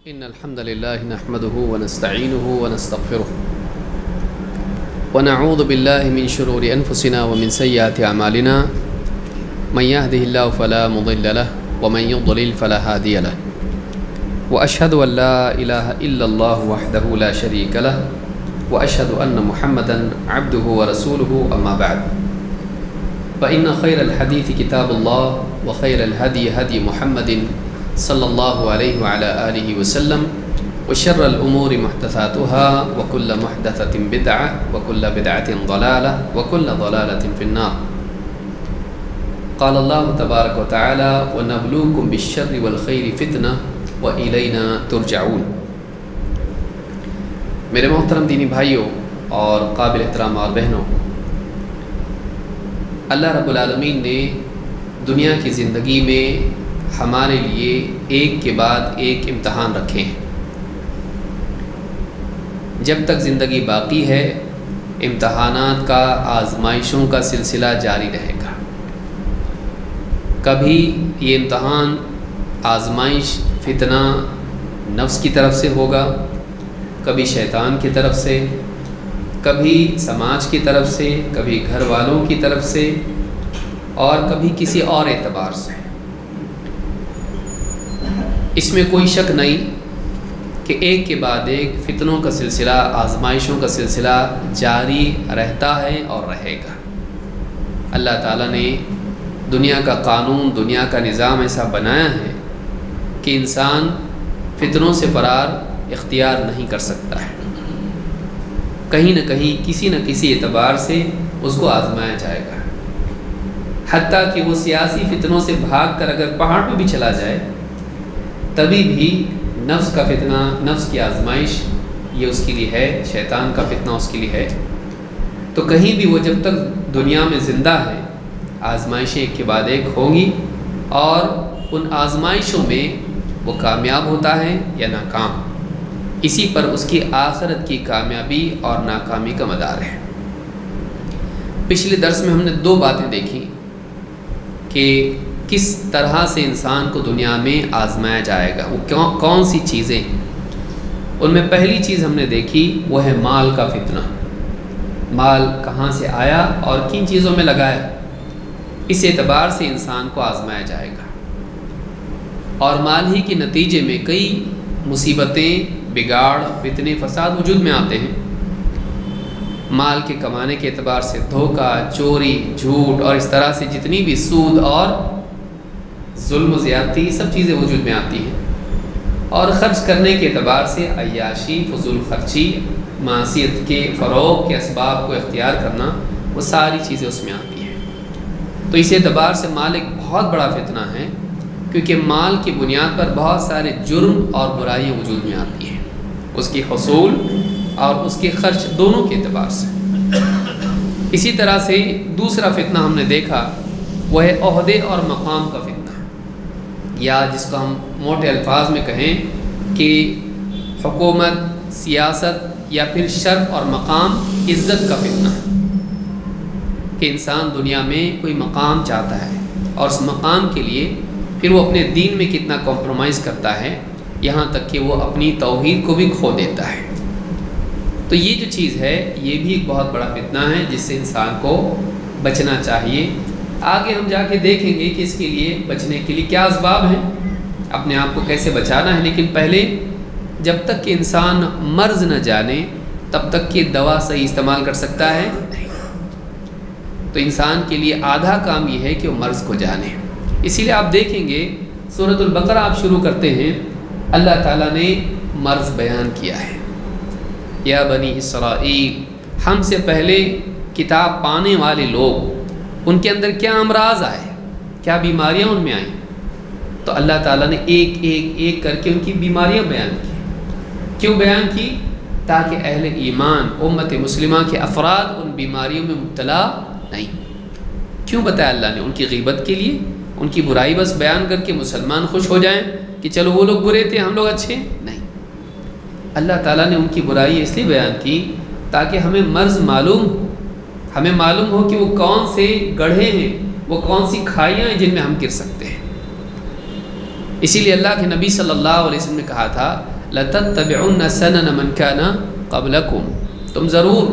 إن الحمد لله نحمده ونستعينه ونستغفره ونعوذ بالله من شرور أنفسنا ومن سيئات أعمالنا من يهده الله فلا مضل له ومن يضلل فلا هادي له وأشهد أن لا إله إلا الله وحده لا شريك له وأشهد أن محمدا عبده ورسوله أما بعد فإن خير الحديث كتاب الله وخير الهدي هدي محمد صلی اللہ علیہ وعلى آلہ وسلم وشر الأمور محدثاتها وكل محدثة بدعة وكل بدعة ضلالة وكل ضلالة في النار قال الله تبارك وتعالى ونبلوكم بالشر والخير فتنة وإلينا ترجعون۔ میرے محترم دینی بھائیوں اور قابل احترام اور بہنوں، اللہ رب العالمین نے دنیا کی زندگی میں ہمارے لیے ایک کے بعد ایک امتحان رکھے ہیں۔ جب تک زندگی باقی ہے امتحانات کا، آزمائشوں کا سلسلہ جاری رہے گا۔ کبھی یہ امتحان آزمائش فتنہ نفس کی طرف سے ہوگا، کبھی شیطان کی طرف سے، کبھی سماج کی طرف سے، کبھی گھر والوں کی طرف سے، اور کبھی کسی اور اعتبار سے۔ اس میں کوئی شک نہیں کہ ایک کے بعد ایک فتنوں کا سلسلہ، آزمائشوں کا سلسلہ جاری رہتا ہے اور رہے گا۔ اللہ تعالیٰ نے دنیا کا قانون، دنیا کا نظام ایسا بنایا ہے کہ انسان فتنوں سے فرار اختیار نہیں کر سکتا ہے۔ کہیں نہ کہیں کسی نہ کسی اعتبار سے اس کو آزمایا جائے گا، حتیٰ کہ وہ سیاسی فتنوں سے بھاگ کر اگر پہاڑ پہ بھی چلا جائے تبھی بھی نفس کا فتنہ، نفس کی آزمائش یہ اس کے لیے ہے، شیطان کا فتنہ اس کے لیے ہے۔ تو کہیں بھی وہ جب تک دنیا میں زندہ ہے آزمائشیں ایک کے بعد ایک ہوں گی، اور ان آزمائشوں میں وہ کامیاب ہوتا ہے یا ناکام، اسی پر اس کی آخرت کی کامیابی اور ناکامی کا مدار ہے۔ پچھلے درس میں ہم نے دو باتیں دیکھی کہ کس طرح سے انسان کو دنیا میں آزمایا جائے گا، وہ کون سی چیزیں۔ ان میں پہلی چیز ہم نے دیکھی وہ ہے مال کا فتنہ۔ مال کہاں سے آیا اور کن چیزوں میں لگایا، اس اعتبار سے انسان کو آزمایا جائے گا، اور مال ہی کے نتیجے میں کئی مصیبتیں، بگاڑ، فتنے، فساد وجود میں آتے ہیں۔ مال کے کمانے کے اعتبار سے دھوکہ، چوری، جھوٹ، اور اس طرح سے جتنی بھی سود اور ظلم و زیادتی سب چیزیں وجود میں آتی ہیں، اور خرچ کرنے کے اعتبار سے عیاشی، فضول خرچی، معصیت کے فروغ کے اسباب کو اختیار کرنا، وہ ساری چیزیں اس میں آتی ہیں۔ تو اس اعتبار سے مال ایک بہت بڑا فتنہ ہے، کیونکہ مال کی بنیاد پر بہت سارے جرم اور برائیاں وجود میں آتی ہیں، اس کی حصول اور اس کے خرچ دونوں کے اعتبار سے۔ اسی طرح سے دوسرا فتنہ ہم نے دیکھا وہ ہے عہدے اور مقام کا فتنہ، یا جس کو ہم موٹے الفاظ میں کہیں کہ حکومت، سیاست، یا پھر شرف اور مقام، عزت کا فتنہ، کہ انسان دنیا میں کوئی مقام چاہتا ہے اور اس مقام کے لیے پھر وہ اپنے دین میں کتنا کمپرومائز کرتا ہے، یہاں تک کہ وہ اپنی توحید کو بھی کھو دیتا ہے۔ تو یہ جو چیز ہے یہ بھی ایک بہت بڑا فتنہ ہے جس سے انسان کو بچنا چاہیے۔ آگے ہم جا کے دیکھیں گے کہ اس کے لیے بچنے کے لیے کیا اسباب ہیں، اپنے آپ کو کیسے بچانا ہے، لیکن پہلے جب تک کہ انسان مرض نہ جانے تب تک کہ دوا صحیح استعمال کر سکتا ہے نہیں۔ تو انسان کے لیے آدھا کام یہ ہے کہ وہ مرض کو جانے۔ اسی لیے آپ دیکھیں گے سورۃ البقرہ آپ شروع کرتے ہیں، اللہ تعالیٰ نے مرض بیان کیا ہے۔ یا بنی اسرائیل، ہم سے پہلے کتاب پانے والے لوگ، ان کے اندر کیا امراض آئے، کیا بیماریاں ان میں آئیں، تو اللہ تعالیٰ نے ایک ایک ایک کر کے ان کی بیماریاں بیان کی۔ کیوں بیان کی؟ تاکہ اہل ایمان، امت مسلمہ کے افراد ان بیماریوں میں مبتلا نہیں۔ کیوں بتایا اللہ نے؟ ان کی غیبت کے لیے، ان کی برائی بس بیان کر کے مسلمان خوش ہو جائیں کہ چلو وہ لوگ برے تھے ہم لوگ اچھے ہیں؟ نہیں، اللہ تعالیٰ نے ان کی برائی اس لیے بیان کی تاکہ ہمیں مرض معلوم ہو، ہمیں معلوم ہو کہ وہ کون سے گڑھے ہیں، وہ کون سی کھائیاں ہیں جن میں ہم گر سکتے ہیں۔ اسی لیے اللہ کے نبی صلی اللہ علیہ وسلم نے کہا تھا لَتَتَّبِعُنَّ سَنَنَ مَنْ كَانَ قَبْلَكُمْ، تم ضرور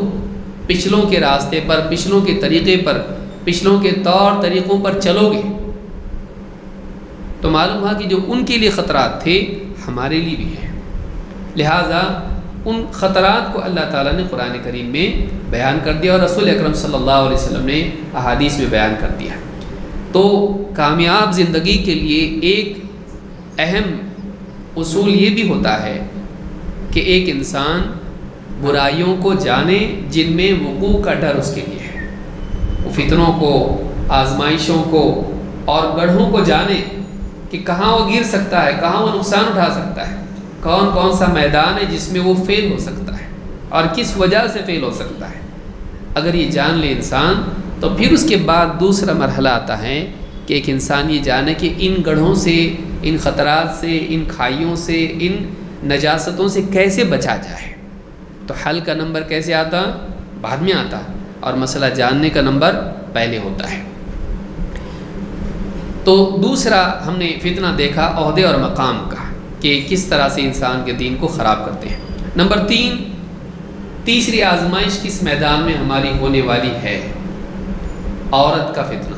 پچھلوں کے راستے پر، پچھلوں کے طریقے پر، پچھلوں کے طور طریقوں پر چلو گے۔ تو معلوم ہوا کہ جو ان کے لیے خطرات تھے ہمارے لیے بھی ہیں، لہٰذا ان خطرات کو اللہ تعالیٰ نے قرآن کریم میں بیان کر دیا اور رسول اکرم صلی اللہ علیہ وسلم نے احادیث میں بیان کر دیا۔ تو کامیاب زندگی کے لیے ایک اہم اصول یہ بھی ہوتا ہے کہ ایک انسان برائیوں کو جانے جن میں وقوع کا ڈر اس کے لیے ہے، وہ فتنوں کو، آزمائشوں کو اور گڑھوں کو جانے کہ کہاں وہ گر سکتا ہے، کہاں وہ نقصان اٹھا سکتا ہے، کون کون سا میدان ہے جس میں وہ فیل ہو سکتا ہے اور کس وجہ سے فیل ہو سکتا ہے۔ اگر یہ جان لے انسان تو پھر اس کے بعد دوسرا مرحلہ آتا ہے کہ ایک انسان یہ جانے کہ ان گڑھوں سے، ان خطرات سے، ان کھائیوں سے، ان نجاستوں سے کیسے بچا جائے۔ تو حل کا نمبر کیسے آتا؟ بعد میں آتا، اور مسئلہ جاننے کا نمبر پہلے ہوتا ہے۔ تو دوسرا ہم نے فتنہ دیکھا عہدے اور مقام کا کہ کس طرح سے انسان کے دین کو خراب کرتے ہیں۔ نمبر 3، تیسری آزمائش کس میدان میں ہماری ہونے والی ہے؟ عورت کا فتنہ۔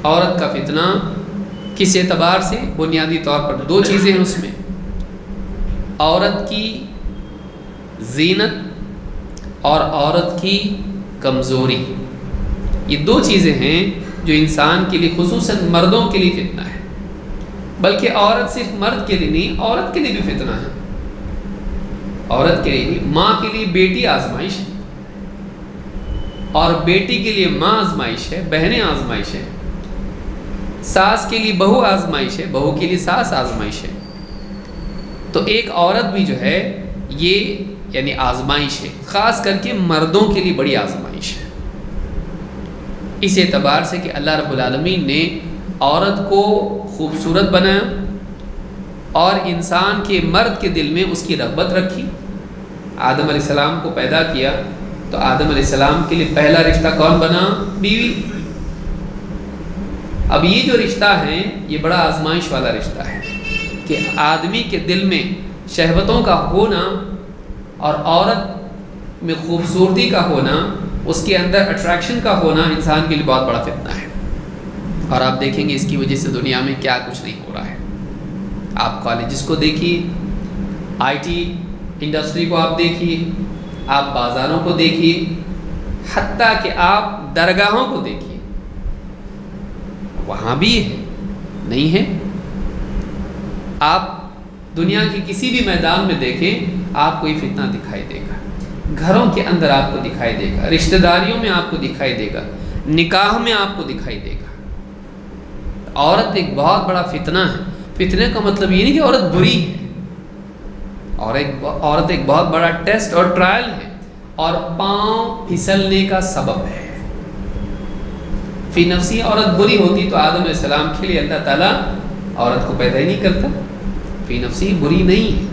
عورت کا فتنہ کس اعتبار سے؟ بنیادی طور پر 2 چیزیں ہیں اس میں، عورت کی زینت اور عورت کی کمزوری۔ یہ 2 چیزیں ہیں جو انسان کے لیے، خصوصاً مردوں کے لیے فتنہ ہے، بلکہ عورت صرف مرد کے لیے نہیں، عورت کے لیے بھی فتنہ ہے۔ عورت کے لیے بھی، ماں کے لیے بیٹی آزمائش ہے، اور بیٹی کے لیے ماں آزمائش ہے، بہنیں آزمائش ہے، ساس کے لیے بہو آزمائش ہے، بہو کے لیے ساس آزمائش ہے۔ تو ایک عورت بھی جو ہے یہ یعنی آزمائش ہے، خاص کر کے مردوں کے لیے بڑی آزمائش ہے، اس اعتبار سے کہ اللہ رب العالمین نے عورت کو خوبصورت بنایا اور انسان کے، مرد کے دل میں اس کی رغبت رکھی۔ آدم علیہ السلام کو پیدا کیا تو آدم علیہ السلام کے لیے پہلا رشتہ کون بنا؟ بیوی۔ اب یہ جو رشتہ ہے یہ بڑا آزمائش والا رشتہ ہے کہ آدمی کے دل میں شہوتوں کا ہونا اور عورت میں خوبصورتی کا ہونا، اس کے اندر اٹریکشن کا ہونا انسان کے لیے بہت بڑا فتنہ ہے۔ اور آپ دیکھیں گے اس کی وجہ سے دنیا میں کیا کچھ نہیں ہو رہا ہے۔ آپ کالجز کو دیکھیے، آئی ٹی انڈسٹری کو آپ دیکھیے، آپ بازاروں کو دیکھیے، حتیٰ کہ آپ درگاہوں کو دیکھیے، وہاں بھی ہے نہیں ہے۔ آپ دنیا کے کسی بھی میدان میں دیکھیں آپ کو یہ فتنہ دکھائی دے گا، گھروں کے اندر آپ کو دکھائی دے گا، رشتہ داریوں میں آپ کو دکھائی دے گا، نکاح میں آپ کو دکھائی دے گا۔ عورت ایک بہت بڑا فتنہ ہے۔ فتنے کا مطلب یہ نہیں کہ عورت بری ہے، اور عورت ایک بہت بڑا ٹیسٹ اور ٹرائل ہے اور پاؤں پھسلنے کا سبب ہے۔ فی نفسی عورت بری ہوتی تو آدم علیہ السلام کے لیے اللہ تعالیٰ عورت کو پیدا ہی نہیں کرتا۔ فی نفسی بری نہیں ہے،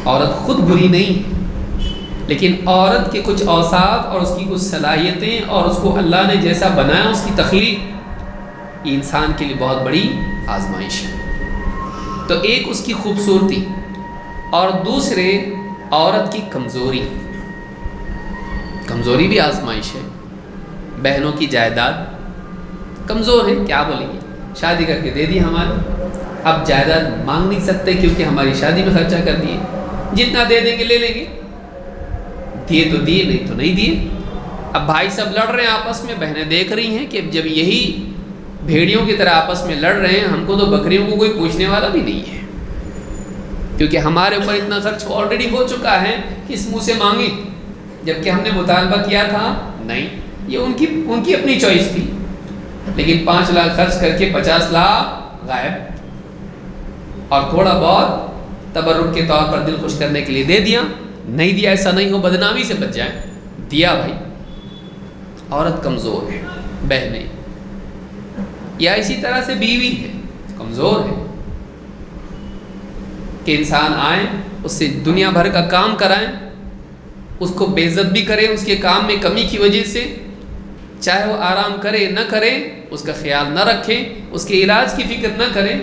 عورت خود بری نہیں ہے، لیکن عورت کے کچھ اوصاف اور اس کی کچھ صلاحیتیں اور اس کو اللہ نے جیسا بنایا اس کی تخلیق، یہ انسان کے لیے بہت بڑی آزمائش ہے۔ تو ایک اس کی خوبصورتی اور دوسرے عورت کی کمزوری۔ کمزوری بھی آزمائش ہے۔ بہنوں کی جائیداد کمزور ہے، کیا بولیں گے، شادی کر کے دے دی ہمارے، اب جائیداد مانگ نہیں سکتے کیونکہ ہماری شادی میں خرچہ کر دیے، جتنا دے دیں گے لے لیں گے، دیے تو دیے نہیں تو نہیں دیے۔ اب بھائی سب لڑ رہے ہیں آپس میں، بہنیں دیکھ رہی ہیں کہ جب یہی بھیڑیوں کی طرح آپس میں لڑ رہے ہیں، ہم کو تو بکریوں کو کوئی پوچھنے والا بھی نہیں ہے، کیونکہ ہمارے اوپر اتنا خرچ آلریڈی ہو چکا ہے، کس منہ سے مانگیں، جبکہ ہم نے مطالبہ کیا تھا نہیں، یہ ان کی اپنی چوائس تھی، لیکن 5 لاکھ خرچ کر کے 50 لاکھ غائب، اور تھوڑا بہت تبرک کے طور پر دل خوش کرنے کے لیے دے دیا، نہیں دیا ایسا نہیں ہو بدنامی سے بچ جائیں، دیا بھائی۔ عورت کمزور ہے، بہنیں، یا اسی طرح سے بیوی ہے، کمزور ہے کہ انسان آئے اس سے دنیا بھر کا کام کرائیں، اس کو بے عزت بھی کرے اس کے کام میں کمی کی وجہ سے، چاہے وہ آرام کرے نہ کرے اس کا خیال نہ رکھے، اس کے علاج کی فکر نہ کرے،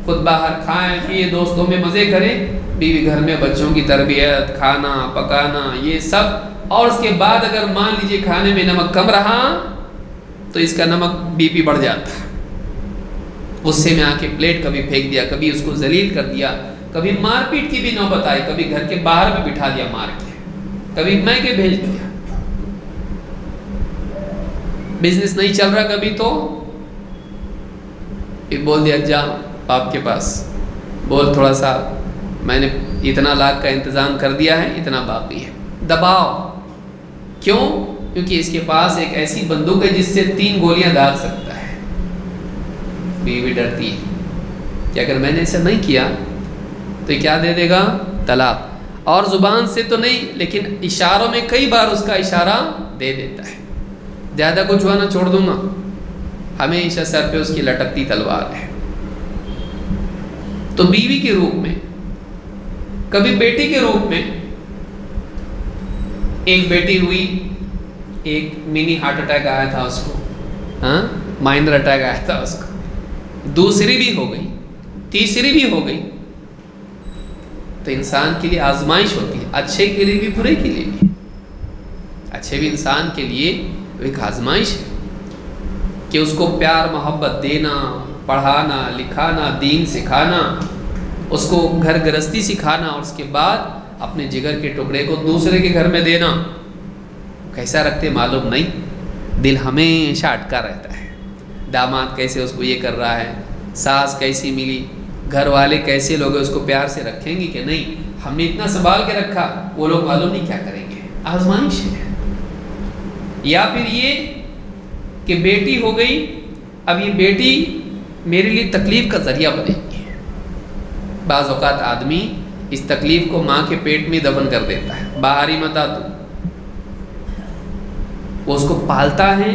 خود باہر کھائیں پیے دوستوں میں مزے کریں، بیوی گھر میں بچوں کی تربیت، کھانا پکانا، یہ سب، اور اس کے بعد اگر مان لیجئے کھانے میں نمک کم رہا تو اس کا نمک بی پی بڑھ جاتا ہے، غصے میں آ کے پلیٹ کبھی پھینک دیا، کبھی اس کو ذلیل کر دیا، کبھی مار پیٹ کی بھی نوبت آئی، کبھی گھر کے باہر بھی بٹھا دیا مار کے، کبھی میں کے بھیج دیا، بزنس نہیں چل رہا کبھی تو پھر بول دیا جا آپ کے پاس، بول تھوڑا سا میں نے اتنا لاکھ کا انتظام کر دیا ہے، اتنا باقی ہے، دباؤ، کیوں؟ کیونکہ اس کے پاس ایک ایسی بندوق ہے جس سے 3 گولیاں داغ سکتا ہے، بیوی ڈرتی ہے کہ اگر میں نے ایسا نہیں کیا تو کیا دے دے گا؟ طلاق، اور زبان سے تو نہیں لیکن اشاروں میں کئی بار اس کا اشارہ دے دیتا ہے، زیادہ کچھ ہوا نہ چھوڑ دوں گا، ہمیشہ سر پہ اس کی لٹکتی تلوار ہے۔ تو بیوی کے روپ میں، کبھی بیٹی کے روپ میں، ایک بیٹی ہوئی، ایک منی ہارٹ اٹیک آیا تھا اس کو، مائنر اٹیک آیا تھا اس کو، دوسری بھی ہو گئی، تیسری بھی ہو گئی، تو انسان کے لیے آزمائش ہوتی ہے، اچھے کے لیے بھی برے کے لیے بھی، اچھے بھی انسان کے لیے ایک آزمائش ہے کہ اس کو پیار محبت دینا، پڑھانا لکھانا، دین سکھانا، اس کو گھر گرستی سکھانا، اور اس کے بعد اپنے جگر کے ٹکڑے کو دوسرے کے گھر میں دینا، کیسا رکھتے معلوم نہیں، دل ہمیشہ اٹکا رہتا ہے، داماد کیسے اس کو یہ کر رہا ہے، ساس کیسی ملی، گھر والے کیسے لوگ اس کو پیار سے رکھیں گے کہ نہیں، ہم نے اتنا سنبھال کے رکھا، وہ لوگ معلوم نہیں کیا کریں گے، آزمائش ہے۔ یا پھر یہ کہ بیٹی ہو گئی، اب یہ بیٹی میرے لیے تکلیف کا ذریعہ بنے گی، بعض اوقات آدمی اس تکلیف کو ماں کے پیٹ میں دفن کر دیتا ہے، باہر ہی مت آ تو، وہ اس کو پالتا ہے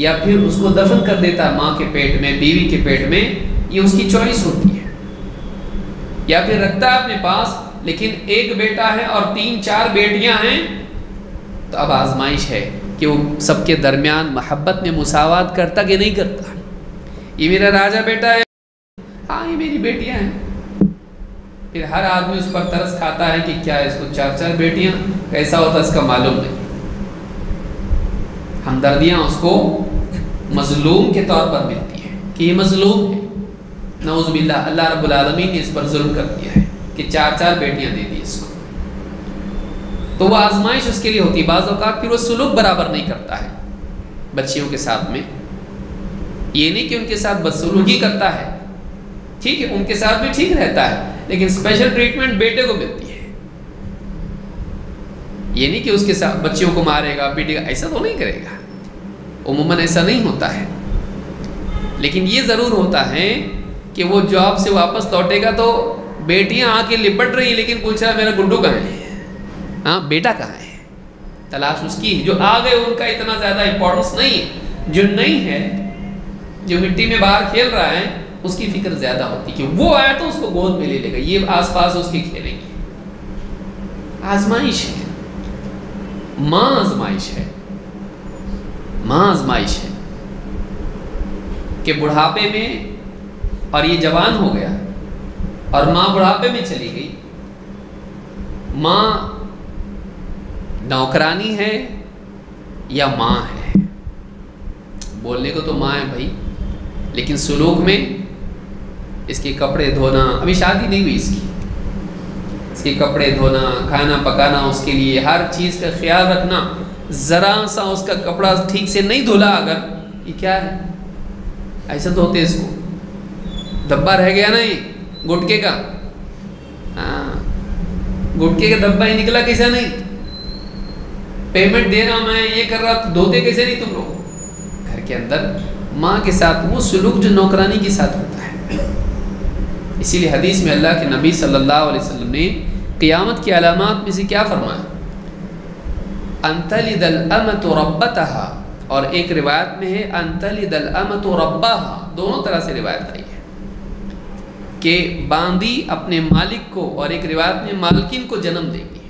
یا پھر اس کو دفن کر دیتا ہے ماں کے پیٹ میں، بیوی کے پیٹ میں، یہ اس کی چوائس ہوتی ہے، یا پھر رکھتا ہے اپنے پاس لیکن ایک بیٹا ہے اور 3-4 بیٹیاں ہیں، تو اب آزمائش ہے کہ وہ سب کے درمیان محبت میں مساوات کرتا کہ نہیں کرتا، یہ میرا راجہ بیٹا ہے، ہاں یہ میری بیٹیاں ہیں، پھر ہر آدمی اس پر ترس کھاتا ہے کہ کیا اس کو 4-4 بیٹیاں، کیسا ہوتا اس کا معلوم نہیں، ہمدردیاں اس کو مظلوم کے طور پر ملتی ہیں کہ یہ مظلوم ہے، نعوذ باللہ، اللہ رب العالمین نے اس پر ظلم کر دیا ہے کہ 4-4 بیٹیاں دے دی اس کو، تو وہ آزمائش اس کے لیے ہوتی ہے۔ بعض اوقات پھر وہ سلوک برابر نہیں کرتا ہے بچیوں کے ساتھ میں، یہ نہیں کہ ان کے ساتھ بدسلوکی کرتا ہے، ٹھیک ہے ان کے ساتھ بھی ٹھیک رہتا ہے، لیکن اسپیشل ٹریٹمنٹ بیٹے کو ملتی ہے، یہ نہیں کہ اس کے ساتھ بچیوں کو مارے گا پیٹے گا، ایسا تو نہیں کرے گا، عموماً ایسا نہیں ہوتا ہے، لیکن یہ ضرور ہوتا ہے کہ وہ جاب سے واپس لوٹے گا تو بیٹیاں آ کے لپٹ رہی ہیں لیکن پوچھ رہا ہے میرا گڈو کہاں ہے، ہاں بیٹا کہاں ہے، تلاش اس کی، جو آ گئے ان کا اتنا زیادہ امپورٹنس نہیں ہے، جو نہیں ہے، جو مٹی میں باہر کھیل رہا ہے اس کی فکر زیادہ ہوتی کہ وہ آیا تو اس کو گود میں لے لے گا، یہ آس پاس اس کے کھیلیں گے، آزمائش ہے، ماں آزمائش ہے، ماں آزمائش ہے کہ بڑھاپے میں، اور یہ جوان ہو گیا اور ماں بڑھاپے میں چلی گئی، ماں نوکرانی ہے یا ماں ہے، بولنے کو تو ماں ہے بھائی، لیکن سلوک میں اس کے کپڑے دھونا، ابھی شادی نہیں ہوئی اس کے کپڑے دھونا، کھانا پکانا، اس کے لیے ہر چیز کا خیال رکھنا، ذرا سا اس کا کپڑا ٹھیک سے نہیں دھولا اگر، یہ کیا ہے، ایسا دھوتے اس کو، دبا رہ گیا نا یہ گٹکے کا، ہاں گٹکے کا دبا ہی نکلا کیسا نہیں، پیمنٹ دے رہا میں، یہ کر رہا، دھوتے کیسے نہیں تم لوگ، گھر کے اندر ماں کے ساتھ وہ سلوک جو نوکرانی کے ساتھ ہوتا ہے۔ اسی لیے حدیث میں اللہ کے نبی صلی اللہ علیہ وسلم نے قیامت کی علامات میں سے کیا فرمایا، ان تلد الامۃ ربتها، اور ایک روایت میں ہے ان تلد الامۃ ربها، دونوں طرح سے روایت آئی ہے کہ باندی اپنے مالک کو، اور ایک روایت میں مالکین کو جنم دے گی،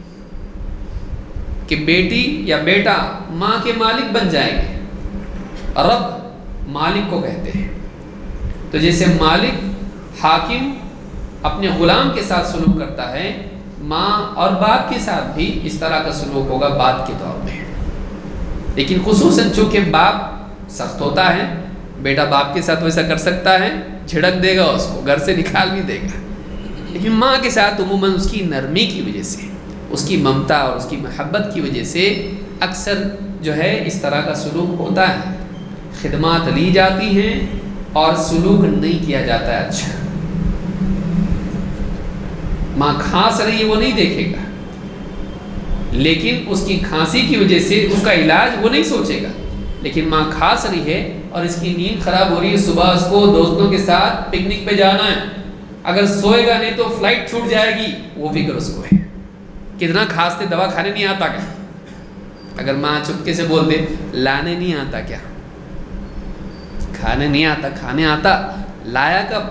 کہ بیٹی یا بیٹا ماں کے مالک بن جائیں گے، رب مالک کو کہتے ہیں، تو جیسے مالک حاکم اپنے غلام کے ساتھ سلوک کرتا ہے، ماں اور باپ کے ساتھ بھی اس طرح کا سلوک ہوگا بعد کے دور میں۔ لیکن خصوصاً چونکہ باپ سخت ہوتا ہے، بیٹا باپ کے ساتھ ویسا کر سکتا ہے، جھڑک دے گا، اس کو گھر سے نکال بھی دے گا، لیکن ماں کے ساتھ عموماً اس کی نرمی کی وجہ سے، اس کی ممتا اور اس کی محبت کی وجہ سے اکثر جو ہے اس طرح کا سلوک ہوتا ہے، خدمات لی جاتی ہیں اور سلوک نہیں کیا جاتا ہے اچھا۔ ماں کھانس رہی ہے وہ نہیں دیکھے گا، لیکن اس کی کھانسی کی وجہ سے اس کا علاج وہ نہیں سوچے گا، لیکن ماں کھانس رہی ہے اور اس کی نیند خراب ہو رہی ہے، صبح اس کو دوستوں کے ساتھ پکنک پہ جانا ہے، اگر سوئے گا نہیں تو فلائٹ چھوٹ جائے گی، وہ فکر اس کو ہے۔ کتنا کھانستے دوا کھانے نہیں آتا کیا؟ اگر ماں چپکے سے بول دے لانے نہیں آتا کیا؟ کھانے نہیں آتا، کھانے آتا، لایا کب؟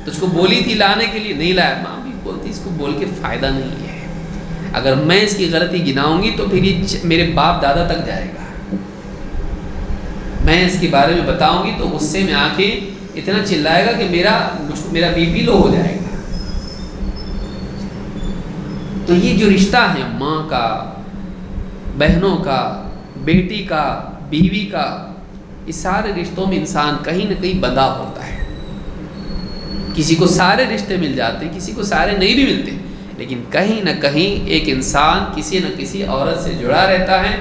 تجھ کو بولی تھی لانے کے لیے، نہیں لایا، ماں بھی بولتی اس کو بول کے فائدہ نہیں ہے، اگر میں اس کی غلطی گناؤں گی تو پھر یہ میرے باپ دادا تک جائے گا، میں اس کے بارے میں بتاؤں گی تو غصے میں آ کے اتنا چلائے گا کہ میرا بی پی لو ہو جائے گا۔ تو یہ جو رشتہ ہے ماں کا، بہنوں کا، بیٹی کا، بیوی کا، اس سارے رشتوں میں انسان کہیں نہ کہیں بندھا ہوتا ہے۔ کسی کو سارے رشتے مل جاتے ہیں، کسی کو سارے نہیں بھی ملتے، لیکن کہیں نہ کہیں ایک انسان کسی نہ کسی عورت سے جڑا رہتا ہے۔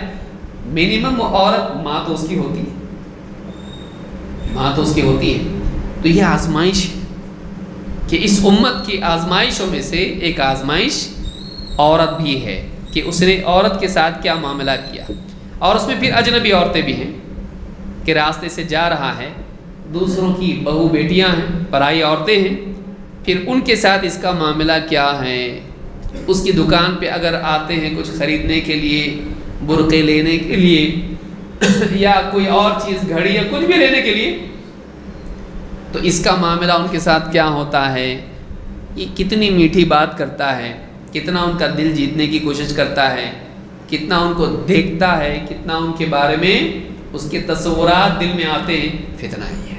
منیمم وہ عورت ماں تو اس کی ہوتی ہے، ماں تو اس کی ہوتی ہے۔ تو یہ آزمائش ہے کہ اس امت کی آزمائشوں میں سے ایک آزمائش عورت بھی ہے کہ اس نے عورت کے ساتھ کیا معاملہ کیا، اور اس میں پھر اجنبی عورتیں بھی ہیں کہ راستے سے جا رہا ہے، دوسروں کی بہو بیٹیاں ہیں، پرائی عورتیں ہیں، پھر ان کے ساتھ اس کا معاملہ کیا ہے۔ اس کی دکان پہ اگر آتے ہیں کچھ خریدنے کے لیے، برقعے لینے کے لیے یا کوئی اور چیز، گھڑی یا کچھ بھی لینے کے لیے، تو اس کا معاملہ ان کے ساتھ کیا ہوتا ہے، یہ کتنی میٹھی بات کرتا ہے، کتنا ان کا دل جیتنے کی کوشش کرتا ہے، کتنا ان کو دیکھتا ہے، کتنا ان کے بارے میں اس کے تصورات دل میں آتے ہیں۔ فتنہ ہی ہے،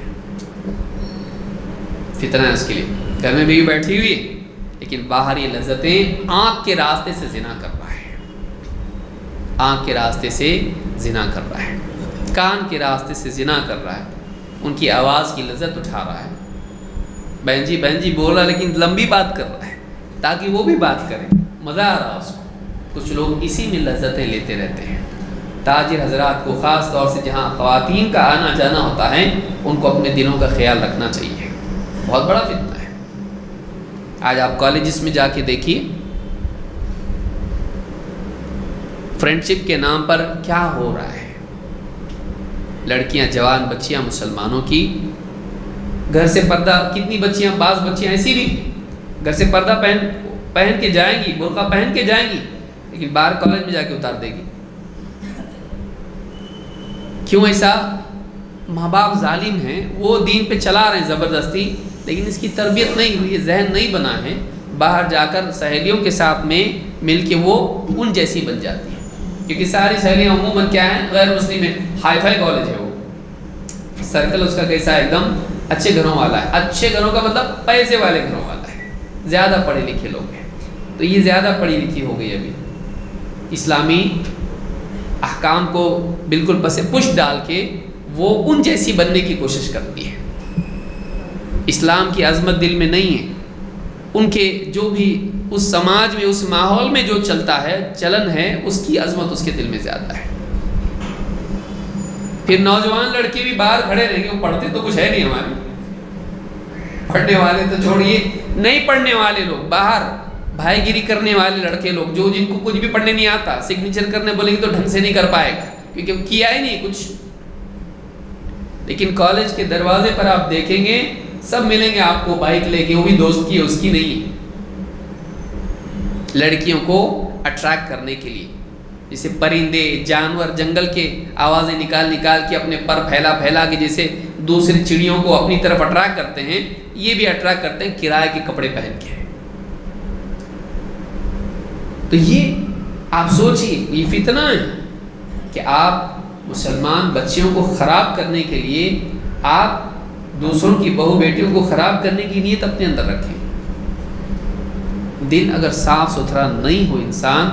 فتنہ ہے اس کے لیے۔ گھر میں بیوی بیٹھی ہوئی ہے لیکن باہر یہ لذتیں آنکھ کے راستے سے زنا کر رہا ہے، آنکھ کے راستے سے زنا کر رہا ہے، کان کے راستے سے زنا کر رہا ہے، ان کی آواز کی لذت اٹھا رہا ہے، بہن جی بول رہا ہے لیکن لمبی بات کر رہا ہے تاکہ وہ بھی بات کرے، مزہ آ رہا اس کو۔ کچھ لوگ اسی میں لذتیں لیتے رہتے ہیں۔ تاجر حضرات کو خاص طور سے جہاں خواتین کا آنا جانا ہوتا ہے، ان کو اپنے دلوں کا خیال رکھنا چاہیے، بہت بڑا فتنہ ہے۔ آج آپ کالجز میں جا کے دیکھیے، فرینڈ شپ کے نام پر کیا ہو رہا ہے۔ لڑکیاں، جوان بچیاں مسلمانوں کی گھر سے پردہ، کتنی بچیاں، بعض بچیاں ایسی بھی گھر سے پردہ پہن کے جائیں گی، برقع پہن کے جائیں گی، لیکن باہر کالج میں جا کے اتار دے گی۔ کیوں ایسا؟ ماں باپ ظالم ہیں، وہ دین پہ چلا رہے ہیں زبردستی، لیکن اس کی تربیت نہیں ہوئی ہے، ذہن نہیں بنا ہے، باہر جا کر سہیلیوں کے ساتھ میں مل کے وہ ان جیسی بن جاتی ہیں، کیونکہ ساری سہیلیاں عموماً کیا ہیں، غیر مسلم ہیں، ہائی فائی کالج ہے، وہ سرکل اس کا کیسا ایک دم اچھے گھروں والا ہے۔ اچھے گھروں کا مطلب پیسے والے گھروں والا ہے، زیادہ پڑھے لکھے لوگ ہیں، تو یہ زیادہ پڑھی لکھی ہو گئی، ابھی اسلامی احکام کو بالکل پس پش ڈال کے وہ ان جیسی بننے کی کوشش کرتی ہے۔ اسلام کی عظمت دل میں نہیں ہے، ان کے جو بھی اس سماج میں، اس ماحول میں جو چلتا ہے، چلن ہے، اس کی عظمت اس کے دل میں زیادہ ہے۔ پھر نوجوان لڑکے بھی باہر کھڑے رہیں گے، وہ پڑھتے تو کچھ ہے نہیں ہمارے، پڑھنے والے تو چھوڑیے، نہیں پڑھنے والے لوگ باہر بھائی گیری کرنے والے لڑکے لوگ، جو جن کو کچھ بھی پڑھنے نہیں آتا، سگنیچر کرنے بولیں گے تو ڈھنگ سے نہیں کر پائے گا کیونکہ کیا ہی نہیں کچھ، لیکن کالج کے دروازے پر آپ دیکھیں گے سب ملیں گے آپ کو بائک لے کے، وہ بھی دوست کی ہے، اس کی نہیں ہے، لڑکیوں کو اٹریکٹ کرنے کے لیے، جیسے پرندے، جانور جنگل کے آوازیں نکال کے اپنے پر پھیلا کے جیسے دوسری چڑیوں کو اپنی طرف اٹریکٹ کرتے ہیں، یہ بھی اٹریکٹ کرتے ہیں کرائے کے کپڑے پہن کے۔ تو یہ آپ سوچئے، یہ فتنہ ہے کہ آپ مسلمان بچیوں کو خراب کرنے کے لیے آپ دوسروں کی بہو بیٹیوں کو خراب کرنے کی نیت اپنے اندر رکھیں۔ دل اگر صاف ستھرا نہیں ہو انسان،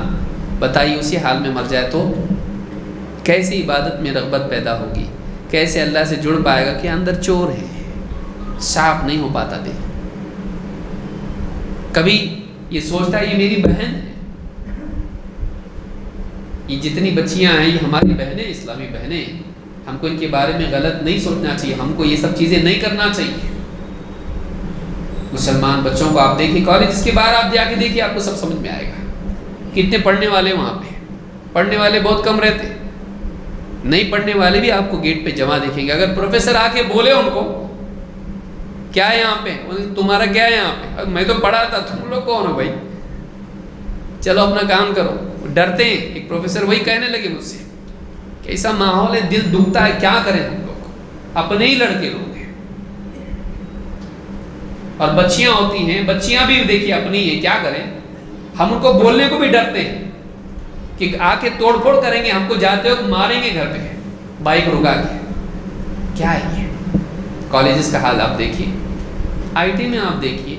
بتائیے اسی حال میں مر جائے تو کیسے عبادت میں رغبت پیدا ہوگی، کیسے اللہ سے جڑ پائے گا کہ اندر چور ہے، صاف نہیں ہو پاتا دل۔ کبھی یہ سوچتا ہے یہ میری بہن ہے، یہ جتنی بچیاں ہیں یہ ہماری بہنیں، اسلامی بہنیں، ہم کو ان کے بارے میں غلط نہیں سوچنا چاہیے، ہم کو یہ سب چیزیں نہیں کرنا چاہیے۔ مسلمان بچوں کو آپ دیکھیں، کالج کے باہر آپ جا کے دیکھیں، آپ کو سب سمجھ میں آئے گا کتنے پڑھنے والے وہاں پہ، پڑھنے والے بہت کم رہتے، نہیں پڑھنے والے بھی آپ کو گیٹ پہ جمع دیکھیں گے۔ اگر پروفیسر آ کے بولے ان کو کیا ہے یہاں پہ، تمہارا کیا ہے یہاں پہ، میں تو پڑھا تھا، تم لوگ کون ہو بھائی، چلو اپنا کام کرو، ڈرتے ہیں۔ ایک پروفیسر وہی کہنے لگے مجھ سے کہ ایسا ماحول ہے، دل دکھتا ہے، کیا کریں ہم لوگ، اپنے ہی لڑکے لوگ ہیں۔ اور بچیاں ہوتی ہیں، بچیاں بھی دیکھیے اپنی ہیں، کیا کریں، ہم ان کو بولنے کو بھی ڈرتے ہیں کہ آ کے توڑ پھوڑ کریں گے، ہم کو جاتے وقت ماریں گے گھر پہ بائک رکا کے۔ کیا ہے یہ کالجز کا حال آپ دیکھیے، آئی ٹی میں آپ دیکھیے،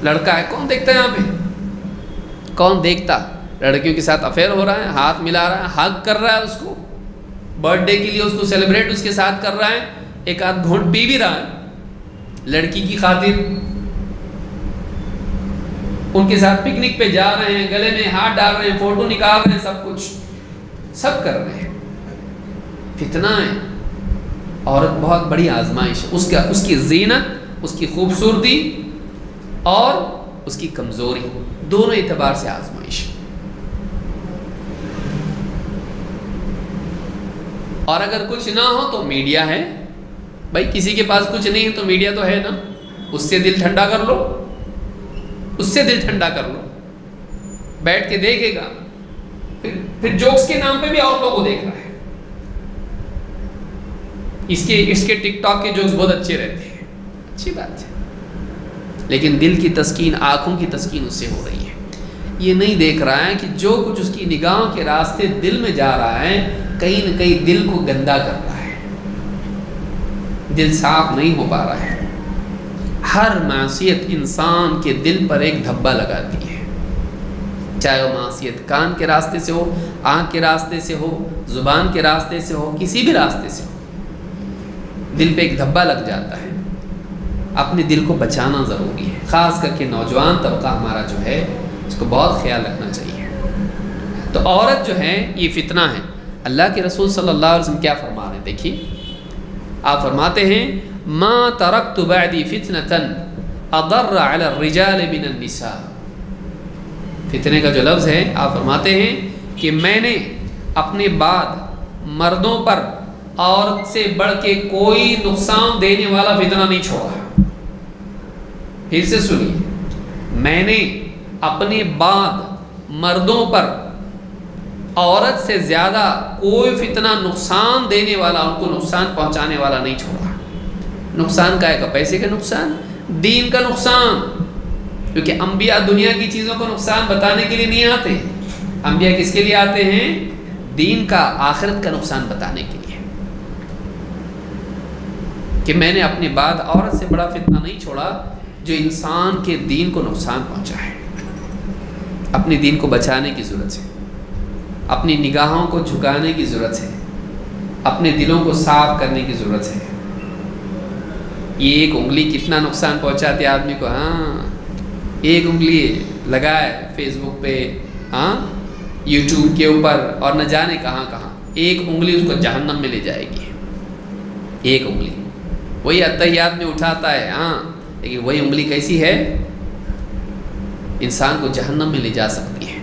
لڑکا ہے، کون دیکھتا ہے یہاں پہ، کون دیکھتا، لڑکیوں کے ساتھ افیئر ہو رہا ہے، ہاتھ ملا رہا ہے، ہگ کر رہا ہے اس کو، برتھ ڈے کے لیے اس کو سیلیبریٹ اس کے ساتھ کر رہا ہے، ایک آدھ گھونٹ پی بھی رہا ہے لڑکی کی خاطر، ان کے ساتھ پکنک پہ جا رہے ہیں، گلے میں ہاتھ ڈال رہے ہیں، فوٹو نکال رہے ہیں، سب کچھ سب کر رہے ہیں۔ فتنہ ہے، عورت بہت بڑی آزمائش ہے، اس کی زینت، اس کی خوبصورتی اور اس کی کمزوری، دونوں اعتبار سے آزمائش۔ اور اگر کچھ نہ ہو تو میڈیا ہے، بھائی کسی کے پاس کچھ نہیں ہے تو میڈیا تو ہے نا، اس سے دل ٹھنڈا کر لو، اس سے دل ٹھنڈا کر لو، بیٹھ کے دیکھے گا، پھر جوکس کے نام پہ بھی عورتوں کو دیکھ رہا ہے، اس کے ٹک ٹاک کے جوکس بہت اچھے رہتے ہیں، اچھی بات ہے، لیکن دل کی تسکین، آنکھوں کی تسکین اس سے ہو رہی ہے۔ یہ نہیں دیکھ رہا ہے کہ جو کچھ اس کی نگاہوں کے راستے دل میں جا رہا ہے، کہیں نہ کہیں دل کو گندا کر رہا ہے، دل صاف نہیں ہو پا رہا ہے۔ ہر معصیت انسان کے دل پر ایک دھبا لگاتی ہے، چاہے وہ معصیت کان کے راستے سے ہو، آنکھ کے راستے سے ہو، زبان کے راستے سے ہو، کسی بھی راستے سے ہو، دل پہ ایک دھبا لگ جاتا ہے۔ اپنے دل کو بچانا ضروری ہے، خاص کر کے نوجوان طبقہ ہمارا جو ہے اس کو بہت خیال رکھنا چاہیے۔ تو عورت جو ہے یہ فتنہ ہے۔ اللہ کے رسول صلی اللہ علیہ وسلم کیا فرما رہے ہیں، دیکھیے آپ فرماتے ہیں ما ترکت بعدی فتنة اضر علی الرجال من النساء۔ فتنے کا جو لفظ ہے، آپ فرماتے ہیں کہ میں نے اپنے بعد مردوں پر عورت سے بڑھ کے کوئی نقصان دینے والا فتنہ نہیں چھوڑا۔ پھر سے سنیے، میں نے اپنے بعد مردوں پر عورت سے زیادہ کوئی فتنہ نقصان دینے والا، ان کو نقصان پہنچانے والا نہیں چھوڑا۔ نقصان کا ہے، پیسے کا نقصان، دین کا نقصان، کیونکہ انبیاء دنیا کی چیزوں کو نقصان بتانے کے لیے نہیں آتے، انبیاء کس کے لیے آتے ہیں، دین کا، آخرت کا نقصان بتانے کے لیے، کہ میں نے اپنے بعد عورت سے بڑا فتنہ نہیں چھوڑا جو انسان کے دین کو نقصان پہنچا ہے۔ اپنے دین کو بچانے کی ضرورت ہے، اپنی نگاہوں کو جھکانے کی ضرورت ہے، اپنے دلوں کو صاف کرنے کی ضرورت ہے۔ یہ ایک انگلی کتنا نقصان پہنچاتی ہے آدمی کو، ہاں ایک انگلی لگائے فیس بک پہ، ہاں یوٹیوب کے اوپر، اور نہ جانے کہاں کہاں، ایک انگلی اس کو جہنم میں لے جائے گی، ایک انگلی۔ وہی اتحیات میں اٹھاتا ہے، ہاں لیکن وہی انگلی کیسی ہے، انسان کو جہنم میں لے جا سکتی ہے۔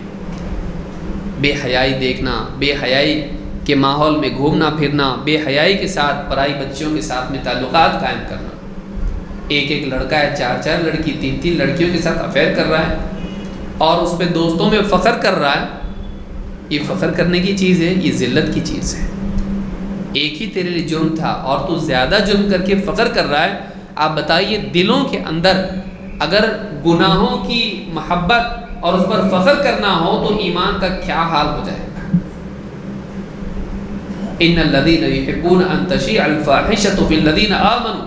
بے حیائی دیکھنا، بے حیائی کے ماحول میں گھومنا پھرنا، بے حیائی کے ساتھ پرائی بچیوں کے ساتھ میں تعلقات قائم کرنا، ایک لڑکا ہے 4 لڑکی 3 لڑکیوں کے ساتھ افیئر کر رہا ہے اور اس پہ دوستوں میں فخر کر رہا ہے، یہ فخر کرنے کی چیز ہے، یہ ذلت کی چیز ہے۔ ایک ہی تیرے لیے جرم تھا اور تو زیادہ جرم کر کے فخر کر رہا ہے۔ آپ بتائیے دلوں کے اندر اگر گناہوں کی محبت اور اس پر فخر کرنا ہو تو ایمان کا کیا حال ہو جائے گا۔ ان الذين يحبون ان تشيع الفاحشة في الذين آمنوا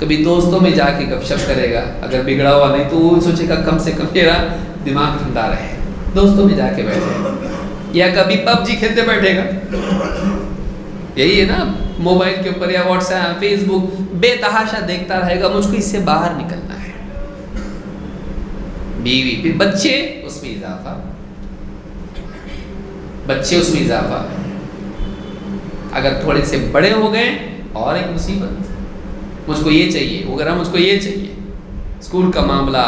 کبھی دوستوں میں جا کے گپ شپ کرے گا، اگر بگڑا ہوا نہیں تو وہ سوچے گا کم سے کم میرا دماغ ٹھنڈا رہے، دوستوں میں جا کے بیٹھے گا، یا کبھی پب جی کھیلتے بیٹھے گا، یہی ہے نا، موبائل کے اوپر یا واٹس ایپ فیس بک بے تحاشا دیکھتا رہے گا، مجھ کو اس سے باہر نکلنا ہے۔ بیوی، پھر بچے، اس میں اضافہ، بچے اس میں اضافہ، اگر تھوڑے سے بڑے ہو گئے اور ایک مصیبت، مجھ کو یہ چاہیے وغیرہ، مجھ کو یہ چاہیے، اسکول کا معاملہ،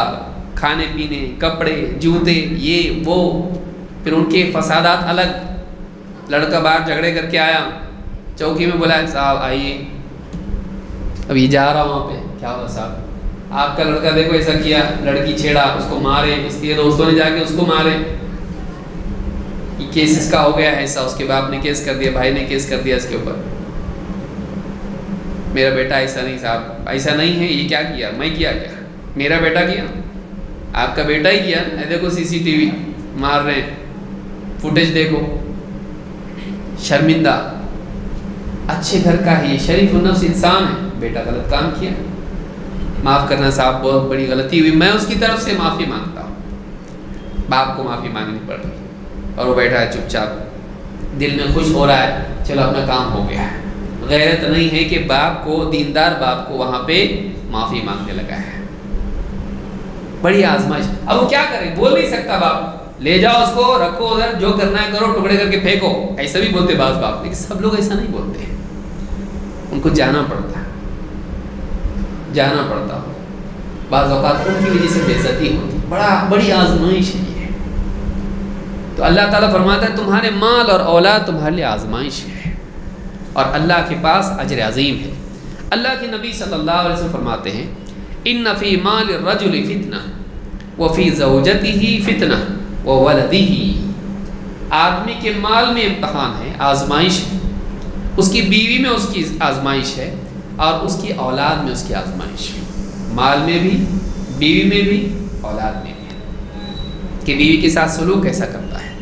کھانے پینے، کپڑے، جوتے، یہ وہ، پھر ان کے فسادات الگ، لڑکا باہر جھگڑے کر کے آیا، چوکی میں بولا صاحب آئیے، اب یہ جا رہا وہاں پہ، کیا ہوا صاحب آپ کا لڑکا دیکھو ایسا کیا، لڑکی چھیڑا، اس کو مارے، اس لیے دوستوں نے جا کے اس کو مارے، یہ کیس اس کا ہو گیا ایسا، اس کے باپ نے کیس کر دیا، بھائی نے کیس کر دیا اس کے اوپر، میرا بیٹا ایسا نہیں صاحب، ایسا نہیں ہے، یہ کیا کیا، میں کیا کیا، میرا بیٹا کیا، آپ کا بیٹا ہی کیا، دیکھو سی سی ٹی وی مار رہے ہیں، فوٹیج دیکھو، شرمندہ، اچھے گھر کا ہے، یہ شریف النفس انسان ہے، بیٹا غلط کام کیا، معاف کرنا صاحب بہت بڑی غلطی ہوئی، میں اس کی طرف سے معافی مانگتا ہوں، باپ کو معافی مانگنی پڑ رہی، اور وہ بیٹھا ہے چپ چاپ، دل میں خوش ہو رہا ہے، چلو اپنا کام ہو گیا ہے، غیرت نہیں ہے کہ باپ کو، دیندار باپ کو وہاں پہ معافی مانگنے لگا ہے، بڑی آزمائش، اب وہ کیا کرے، بول نہیں سکتا باپ، لے جاؤ اس کو، رکھو ادھر، جو کرنا ہے کرو، ٹکڑے کر کے پھینکو، ایسا بھی بولتے بعض باپ، لیکن سب لوگ ایسا نہیں بولتے، ان کو جانا پڑتا ہے، جانا پڑتا ہو، بعض اوقات ان کی وجہ سے بے عزتی ہوتی، بڑی آزمائش ہے یہ، تو اللہ تعالیٰ فرماتا ہے تمہارے مال اور اولاد تمہارے لیے آزمائش ہے، اور اللہ کے پاس اجر عظیم ہے۔ اللہ کے نبی صلی اللہ علیہ وسلم فرماتے ہیں ان فی مال الرجل فتنہ وفی زوجتہ فتنہ وولدہ، آدمی کے مال میں امتحان ہے، آزمائش ہے، اس کی بیوی میں اس کی آزمائش ہے، اور اس کی اولاد میں اس کی آزمائش ہے، مال میں بھی، بیوی میں بھی، اولاد میں بھی، کہ بیوی کے ساتھ سلوک کیسا کرتا ہے،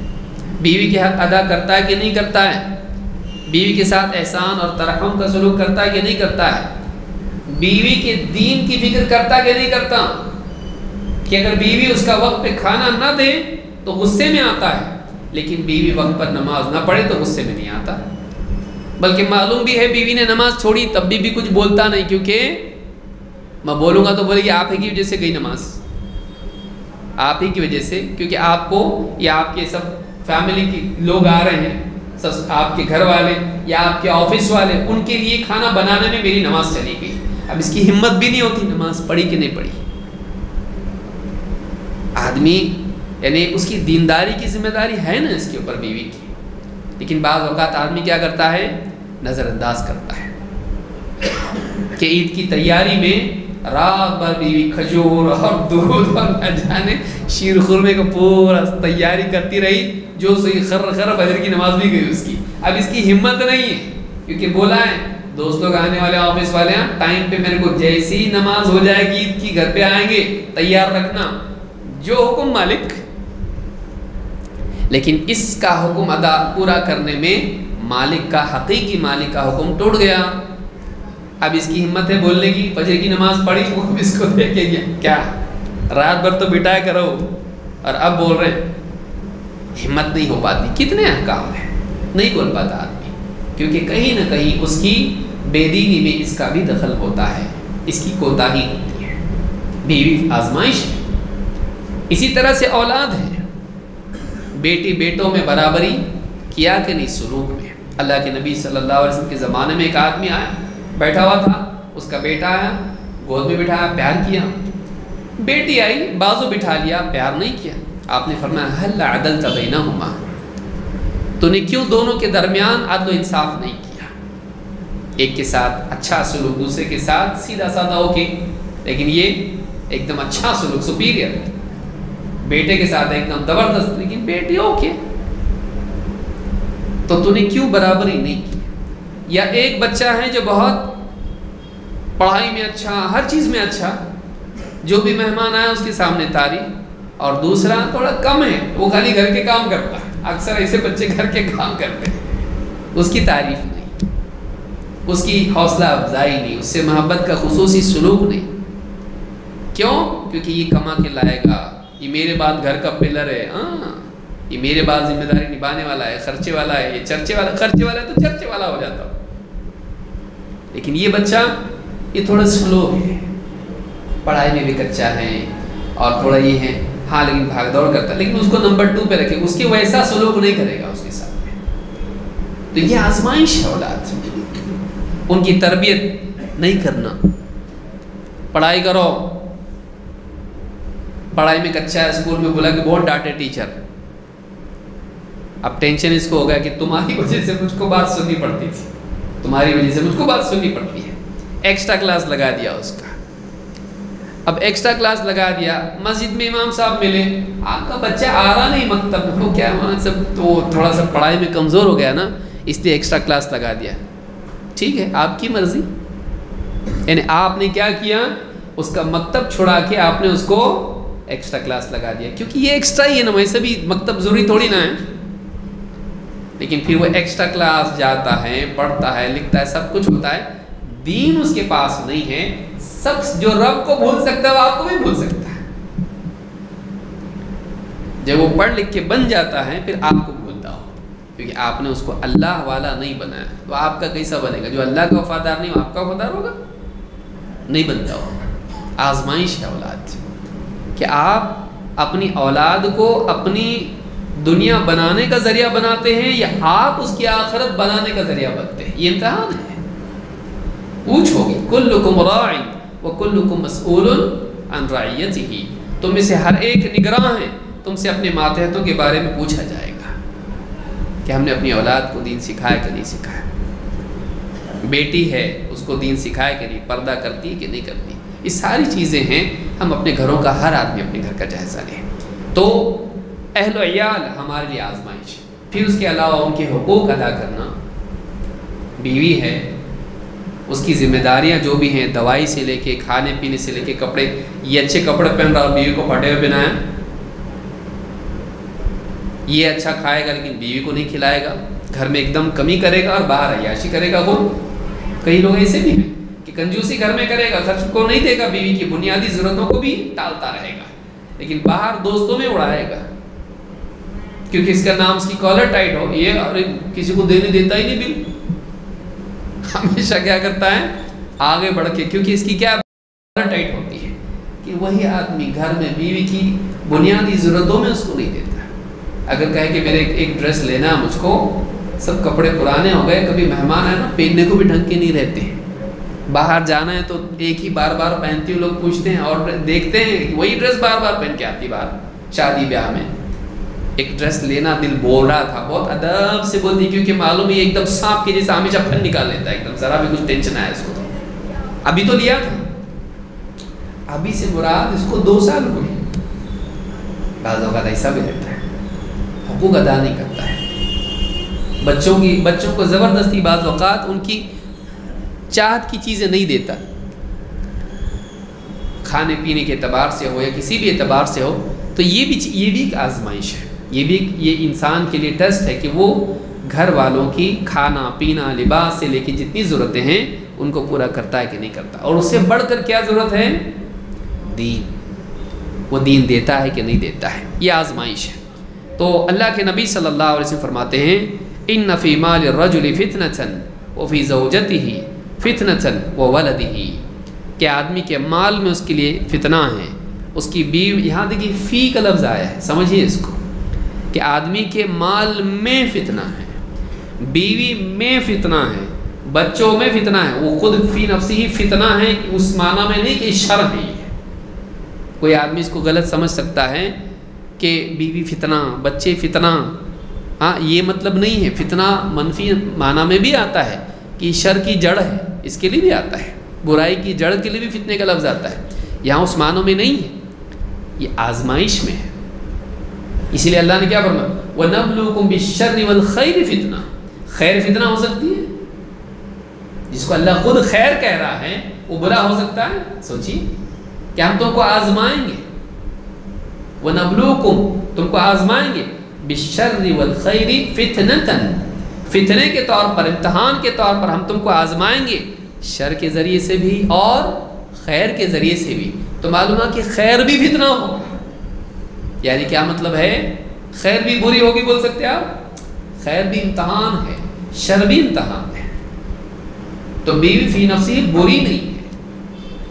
بیوی کے حق ادا کرتا ہے کہ نہیں کرتا ہے، بیوی کے ساتھ احسان اور ترحم کا سلوک کرتا ہے کہ نہیں کرتا ہے، بیوی کے دین کی فکر کرتا ہے کہ نہیں کرتا، کہ اگر بیوی اس کا وقت پہ کھانا نہ دے تو غصے میں آتا ہے، لیکن بیوی وقت پر نماز نہ پڑھے تو غصے میں نہیں آتا، بلکہ معلوم بھی ہے بیوی نے نماز چھوڑی تب بھی کچھ بولتا نہیں، کیونکہ میں بولوں گا تو بولے گی آپ ہی کی وجہ سے گئی نماز، آپ ہی کی وجہ سے، کیونکہ آپ کو یا آپ کے سب فیملی کے لوگ آ رہے ہیں، آپ کے گھر والے یا آپ کے آفس والے، ان کے لیے کھانا بنانے میں میری نماز چلی گئی، اب اس کی ہمت بھی نہیں ہوتی نماز پڑھی کہ نہیں پڑھی، آدمی یعنی اس کی دینداری کی ذمہ داری ہے نا اس کے اوپر بیوی کی، لیکن بعض اوقات آدمی کیا کرتا ہے، نظر انداز کرتا ہے، کہ عید کی تیاری میں رات بھر بیوی کھجور اور دودھ اور نہ جانے شیر خورمے کا پورا تیاری کرتی رہی، جو صحیح خر فجر کی نماز بھی گئی اس کی، اب اس کی ہمت نہیں ہے، کیونکہ بولا ہے دوست لوگ آنے والے آفس والے ہیں ٹائم پہ میرے کو جیسی نماز ہو جائے گی عید کی گھر پہ آئیں گے، تیار رکھنا، جو حکم مالک، لیکن اس کا حکم ادا پورا کرنے میں مالک کا، حقیقی مالک کا حکم ٹوٹ گیا، اب اس کی ہمت ہے بولنے کی، فجر کی نماز پڑھی وہ اس کو دیکھے گیا، کیا رات بھر تو بٹایا کرو، اور اب بول رہے ہیں، ہمت نہیں ہو پاتی، کتنے احکام ہیں، نہیں بول پاتا آدمی، کیونکہ کہیں نہ کہیں اس کی بے دینی میں اس کا بھی دخل ہوتا ہے، اس کی کوتاہی ہوتی ہے، بیوی آزمائش ہے، اسی طرح سے اولاد ہے، بیٹی بیٹوں میں برابری کیا کہ نہیں سلوک میں، اللہ کے نبی صلی اللہ علیہ وسلم کے زمانے میں ایک آدمی آیا، بیٹھا ہوا تھا، اس کا بیٹا آیا، گود میں بٹھایا، پیار کیا، بیٹی آئی، بازو بٹھا لیا، پیار نہیں کیا، آپ نے فرمایا ہل عدلت بینہما، تو نے کیوں دونوں کے درمیان عدل و انصاف نہیں کیا، ایک کے ساتھ اچھا سلوک، دوسرے کے ساتھ سیدھا سادہ ہو کے، لیکن یہ ایک دم اچھا سلوک، سپیریئر، بیٹے کے ساتھ ایک دم زبردست، لیکن بیٹی اوکے، تو نے کیوں برابری نہیں کی، یا ایک بچہ ہے جو بہت پڑھائی میں اچھا، ہر چیز میں اچھا، جو بھی مہمان آیا اس کے سامنے تعریف، اور دوسرا تھوڑا کم ہے، وہ خالی گھر کے کام کرتا ہے، اکثر ایسے بچے گھر کے کام کرتے ہیں، اس کی تعریف نہیں، اس کی حوصلہ افزائی نہیں، اس سے محبت کا خصوصی سلوک نہیں۔ کیوں؟ کیونکہ یہ کما کے لائے گا، یہ میرے بعد گھر کا پلر ہے، ہاں یہ میرے بعد ذمہ داری نبھانے والا ہے، خرچے والا ہے، یہ چرچے والا، خرچے والا ہے تو چرچے والا ہو جاتا۔ لیکن یہ بچہ یہ تھوڑا سلو ہے، پڑھائی میں بھی کچا ہے اور تھوڑا یہ ہے، ہاں لیکن بھاگ دوڑ کرتا ہے، لیکن اس کو نمبر 2 پہ رکھے، اس کے ویسا سلوک نہیں کرے گا اس کے ساتھ میں۔ تو یہ آزمائش ہے اولاد، ان کی تربیت نہیں کرنا۔ پڑھائی کرو، پڑھائی میں کچا ہے، اسکول میں بولا کہ بہت ڈانٹے ٹیچر، اب ٹینشن اس کو ہو گیا کہ تمہاری وجہ سے مجھ کو بات سننی پڑتی تھی، تمہاری وجہ سے مجھ کو بات سننی پڑتی ہے۔ ایکسٹرا کلاس لگا دیا اس کا، اب ایکسٹرا کلاس لگا دیا، مسجد میں امام صاحب ملے، آپ کا بچہ آ رہا نہیں مکتب میں، کیا سب تو تھوڑا سا پڑھائی میں کمزور ہو گیا نا، اس لیے ایکسٹرا کلاس لگا دیا۔ ٹھیک ہے، آپ کی مرضی، یعنی آپ نے کیا کیا، اس کا مکتب چھڑا کے آپ نے اس کو ایکسٹرا کلاس لگا دیا، کیونکہ یہ ایکسٹرا ہی ہے نا، ویسے بھی مکتب ضروری تھوڑی نہ ہے۔ لیکن پھر وہ ایکسٹرا کلاس جاتا ہے، پڑھتا ہے، لکھتا ہے، سب کچھ ہوتا ہے، دین اس کے پاس نہیں ہے۔ سب جو رب کو بھول سکتا ہے وہ آپ کو بھی بھول سکتا ہے۔ جب وہ پڑھ لکھ کے بن جاتا ہے پھر آپ کو بھولتا ہو، کیونکہ آپ نے اس کو اللہ والا نہیں بنایا، تو آپ کا کیسا بنے گا؟ جو اللہ کا وفادار نہیں ہو آپ کا وفادار ہوگا؟ نہیں بنتا ہو۔ آزمائش ہے اولاد کہ آپ اپنی اولاد کو اپنی دنیا بنانے کا ذریعہ بناتے ہیں یا آپ اس کی آخرت بنانے کا ذریعہ بنتے ہیں، یہ امتحان ہے۔ پوچھ ہوگی، کلکم راع وکلکم مسئول عن رعیتہ، تم میں سے ہر ایک نگراں ہے، تم سے اپنے ماتحتوں کے بارے میں پوچھا جائے گا کہ ہم نے اپنی اولاد کو دین سکھایا کہ نہیں سکھایا۔ بیٹی ہے اس کو دین سکھایا کہ نہیں، پردہ کرتی کہ نہیں کرتی، یہ ساری چیزیں ہیں۔ ہم اپنے گھروں کا، ہر آدمی اپنے گھر کا جائزہ لیں۔ تو اہل و عیال ہمارے لیے آزمائش، پھر اس کے علاوہ ان کے حقوق ادا کرنا، بیوی ہے اس کی ذمہ داریاں جو بھی ہیں، دوائی سے لے کے کھانے پینے سے لے کے کپڑے، یہ اچھے کپڑے پہن رہا بیوی کو پھٹے ہوئے پہنایا، یہ اچھا کھائے گا لیکن بیوی کو نہیں کھلائے گا، گھر میں ایک دم کمی کرے گا اور باہر عیاشی کرے گا۔ وہ کئی لوگ ایسے بھی ہیں کہ کنجوسی گھر میں کرے گا، خرچ کو نہیں دے گا، بیوی کی بنیادی ضرورتوں کو بھی ٹالتا رہے گا، لیکن باہر دوستوں میں اڑائے گا، کیونکہ اس کا نام اس کی کالر ٹائٹ ہو، یہ اور کسی کو دینے دیتا ہی نہیں بل، ہمیشہ کیا کرتا ہے آگے بڑھ کے، کیونکہ اس کی کیا کالر ٹائٹ ہوتی ہے کہ وہی آدمی گھر میں بیوی کی بنیادی ضرورتوں میں اس کو نہیں دیتا۔ اگر کہے کہ میرے ایک ڈریس لینا مجھ کو، سب کپڑے پرانے ہو گئے، کبھی مہمان آئے نا پہننے کو بھی ڈھنگ کے نہیں رہتے ہیں، باہر جانا ہے تو ایک ہی بار بار پہنتی ہوں، لوگ پوچھتے ہیں اور دیکھتے ہیں وہی ڈریس بار بار پہن کے آتی باہر، شادی بیاہ میں ایک ڈریس لینا دل بول رہا تھا، بہت ادب سے بولتی، کیونکہ معلوم ہے ایک دم سانپ کے جیسا ہمیشہ پھن نکال لیتا ہے، ایک دم ذرا بھی کچھ ٹینشن آیا اس کو، ابھی تو لیا تھا، ابھی سے مراد اس کو 2 سال ہوئے، بعض اوقات ایسا بھی رہتا ہے، حقوق ادا نہیں کرتا ہے، بچوں کو زبردستی بعض اوقات ان کی چاہت کی چیزیں نہیں دیتا، کھانے پینے کے اعتبار سے ہو یا کسی بھی اعتبار سے ہو، تو یہ بھی ایک آزمائش ہے، یہ انسان کے لیے ٹیسٹ ہے کہ وہ گھر والوں کی کھانا پینا لباس سے لے کے جتنی ضرورتیں ہیں ان کو پورا کرتا ہے کہ نہیں کرتا، اور اس سے بڑھ کر کیا ضرورت ہے؟ دین، وہ دین دیتا ہے کہ نہیں دیتا ہے، یہ آزمائش ہے۔ تو اللہ کے نبی صلی اللہ علیہ وسلم فرماتے ہیں ان فی مال الرجل فتنۃ وفی زوجتہ فتنۃ وولدہ، کہ آدمی کے مال میں اس کے لیے فتنہ ہے، اس کی بیوی، یہاں دیکھیے فی کا لفظ آیا ہے، سمجھیے اس کو، کہ آدمی کے مال میں فتنہ ہے، بیوی میں فتنہ ہے، بچوں میں فتنہ ہے، وہ خود فی نفسی ہی فتنہ ہے، اس معنی میں نہیں کہ شر ہے۔ کوئی آدمی اس کو غلط سمجھ سکتا ہے کہ بیوی فتنہ، بچے فتنہ، ہاں یہ مطلب نہیں ہے، فتنہ منفی معنی میں بھی آتا ہے کہ شر کی جڑ ہے، اس کے لیے بھی آتا ہے، برائی کی جڑ کے لیے بھی فتنے کا لفظ آتا ہے، یہاں اس معنی میں نہیں ہے، یہ آزمائش میں ہے۔ اسی لیے اللہ نے کیا فرمایا وَنَبْلُوكُمْ بِالشَّرِّ وَالْخَيْرِ فتنہ، خیر فتنہ ہو سکتی ہے، جس کو اللہ خود خیر کہہ رہا ہے وہ برا ہو سکتا ہے، سوچیے کہ ہم تم کو آزمائیں گے، وَنَبْلُوكُمْ تم کو آزمائیں گے، بِالشَّرِّ وَالْخَيْرِ فِتْنَةً، فتنے کے طور پر، امتحان کے طور پر ہم تم کو آزمائیں گے، شر کے ذریعے سے بھی اور خیر کے ذریعے سے بھی۔ تو معلوم ہے کہ خیر بھی فتنہ ہو، یعنی کیا مطلب ہے؟ خیر بھی بری ہوگی، بول سکتے آپ؟ خیر بھی امتحان ہے، شر بھی امتحان ہے۔ تو بیوی فی نفسی بری نہیں ہے،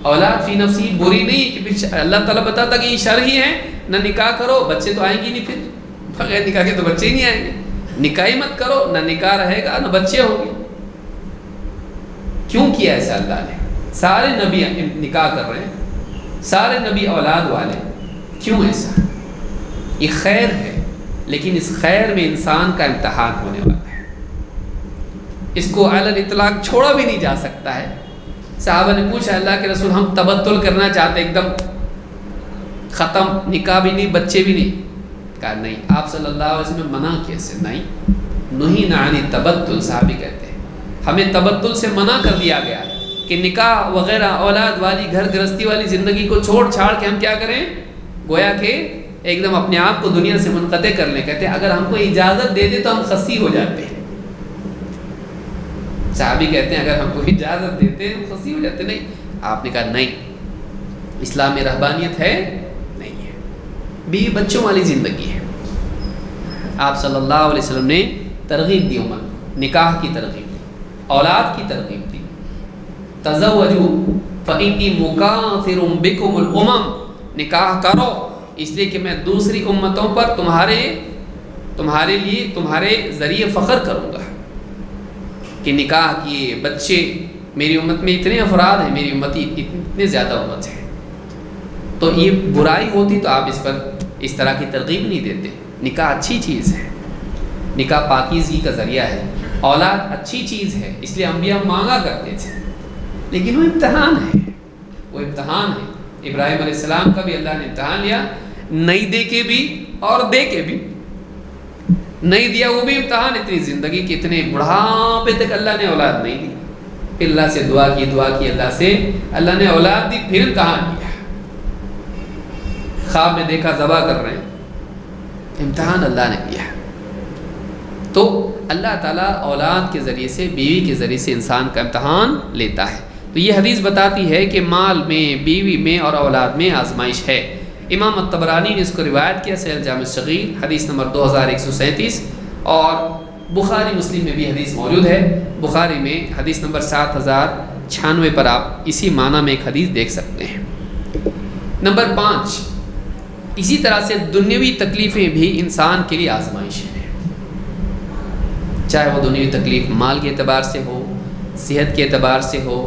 اولاد فی نفسی بری نہیں ہے، کہ پھر اللہ تعالیٰ بتاتا کہ یہ شر ہی ہے، نہ نکاح کرو، بچے تو آئیں گی نہیں، پھر بغیر نکاح کے تو بچے ہی نہیں آئیں گے، نکاح ہی مت کرو، نہ نکاح رہے گا نہ بچے ہوں گے۔ کیوں کیا ایسا اللہ نے؟ سارے نبی نکاح کر رہے ہیں، سارے نبی اولاد والے، کیوں ایسا؟ یہ خیر ہے، لیکن اس خیر میں انسان کا امتحان ہونے والا ہے، اس کو علی الاطلاق چھوڑا بھی نہیں جا سکتا ہے۔ صحابہ نے پوچھا اللہ کے رسول ہم تبتل کرنا چاہتے، ایک دم ختم، نکاح بھی نہیں بچے بھی نہیں، کہا نہیں۔ آپ صلی اللہ علیہ وسلم منع کیسے؟ نہیں، نہینا عن التبتل، صحابی کہتے ہیں ہمیں تبتل سے منع کر دیا گیا کہ نکاح وغیرہ اولاد والی گھر گرہستی والی زندگی کو چھوڑ چھاڑ کے ہم کیا کریں؟ گویا کہ ایک دم اپنے آپ کو دنیا سے منقطع کر لیں۔ کہتے ہیں اگر ہم کو اجازت دے دے تو ہم خصی ہو جاتے ہیں۔ صحابی کہتے ہیں اگر ہم کو اجازت دیتے ہم خصی ہو جاتے۔ نہیں، آپ نے کہا نہیں، اسلام میں رہبانیت ہے نہیں ہے، بیوی بچوں والی زندگی ہے۔ آپ صلی اللہ علیہ وسلم نے ترغیب دی امت، نکاح کی ترغیب دی، اولاد کی ترغیب دی۔ تزوجوا فإنی مکاثر بکم الامم، نکاح کرو اس لیے کہ میں دوسری امتوں پر تمہارے لیے تمہارے ذریعے فخر کروں گا کہ نکاح کیے، بچے، میری امت میں اتنے افراد ہیں، میری امتی اتنے زیادہ امت ہے۔ تو یہ برائی ہوتی تو آپ اس پر اس طرح کی ترغیب نہیں دیتے۔ نکاح اچھی چیز ہے، نکاح پاکیزگی کا ذریعہ ہے، اولاد اچھی چیز ہے، اس لیے انبیاء مانگا کرتے تھے، لیکن وہ امتحان ہے، وہ امتحان ہے۔ ابراہیم علیہ السلام کا بھی اللہ نے امتحان لیا، نہیں دے کے بھی اور دے کے بھی۔ نہیں دیا وہ بھی امتحان، اتنی زندگی کے اتنے بڑھاپے تک اللہ نے اولاد نہیں دی، پھر اللہ سے دعا کی اللہ سے، اللہ نے اولاد دی، پھر امتحان لیا۔ خواب میں دیکھا ذبح کر رہے ہیں، امتحان اللہ نے لیا۔ تو اللہ تعالیٰ اولاد کے ذریعے سے، بیوی کے ذریعے سے انسان کا امتحان لیتا ہے۔ تو یہ حدیث بتاتی ہے کہ مال میں، بیوی میں اور اولاد میں آزمائش ہے۔ امام الطبرانی نے اس کو روایت کیا، صحیح الجامع الصغیر حدیث نمبر 2137، اور بخاری مسلم میں بھی حدیث موجود ہے۔ بخاری میں حدیث نمبر 7096 پر آپ اسی معنی میں ایک حدیث دیکھ سکتے ہیں۔ نمبر 5، اسی طرح سے دنیاوی تکلیفیں بھی انسان کے لیے آزمائش ہیں، چاہے وہ دنیاوی تکلیف مال کے اعتبار سے ہو، صحت کے اعتبار سے ہو،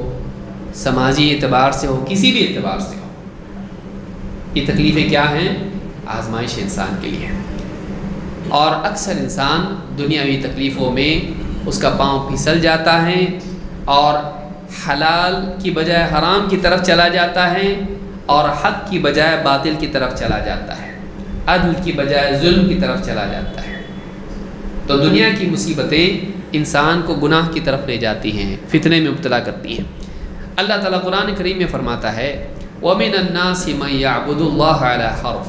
سماجی اعتبار سے ہو، کسی بھی اعتبار سے ہو۔ یہ تکلیفیں کیا ہیں؟ آزمائش انسان کے لیے، اور اکثر انسان دنیاوی تکلیفوں میں اس کا پاؤں پھسل جاتا ہے اور حلال کی بجائے حرام کی طرف چلا جاتا ہے، اور حق کی بجائے باطل کی طرف چلا جاتا ہے، عدل کی بجائے ظلم کی طرف چلا جاتا ہے۔ تو دنیا کی مصیبتیں انسان کو گناہ کی طرف لے جاتی ہیں، فتنے میں مبتلا کرتی ہیں۔ اللہ تعالیٰ قرآن کریم میں فرماتا ہے وَمِنَ النَّاسِ مَن يَعْبُدُ اللَّهَ عَلَى حَرْفٍ،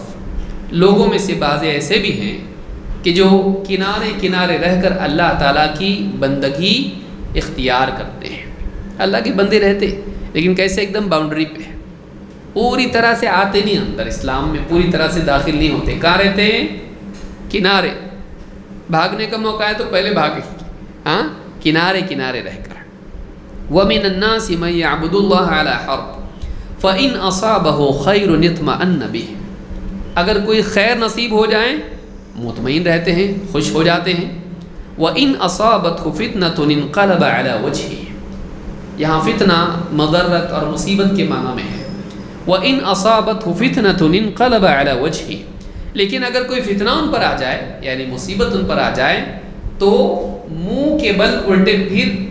لوگوں میں سے بعض ایسے بھی ہیں کہ جو کنارے کنارے رہ کر اللہ تعالیٰ کی بندگی اختیار کرتے ہیں۔ اللہ کے بندے رہتے لیکن کیسے؟ ایک دم باؤنڈری پہ، پوری طرح سے آتے نہیں اندر، اسلام میں پوری طرح سے داخل نہیں ہوتے۔ کہاں رہتے ہیں؟ کنارے، بھاگنے کا موقع ہے تو پہلے بھاگے، ہاں، کنارے کنارے رہ کر۔ وَمِنَ النَّاسِ مَن يَعْبُدُ اللَّهَ عَلَى حَرْفٍ فَإِنْ أَصَابَهُ خَيْرٌ اطْمَأَنَّ بِهِ، اگر کوئی خیر نصیب ہو جائیں مطمئن رہتے ہیں، خوش ہو جاتے ہیں۔ وَإِنْ أَصَابَتْهُ فِتْنَةٌ انقلب عَلَى وجهه، یہاں فتنہ مضرت اور مصیبت کے معنی میں ہے۔ وَإِنْ أَصَابَتْهُ فِتْنَةٌ انقلب عَلَى وجهه، لیکن اگر کوئی فتنہ ان پر آ جائے، یعنی مصیبت ان پر آ جائے، تو منہ کے بل الٹے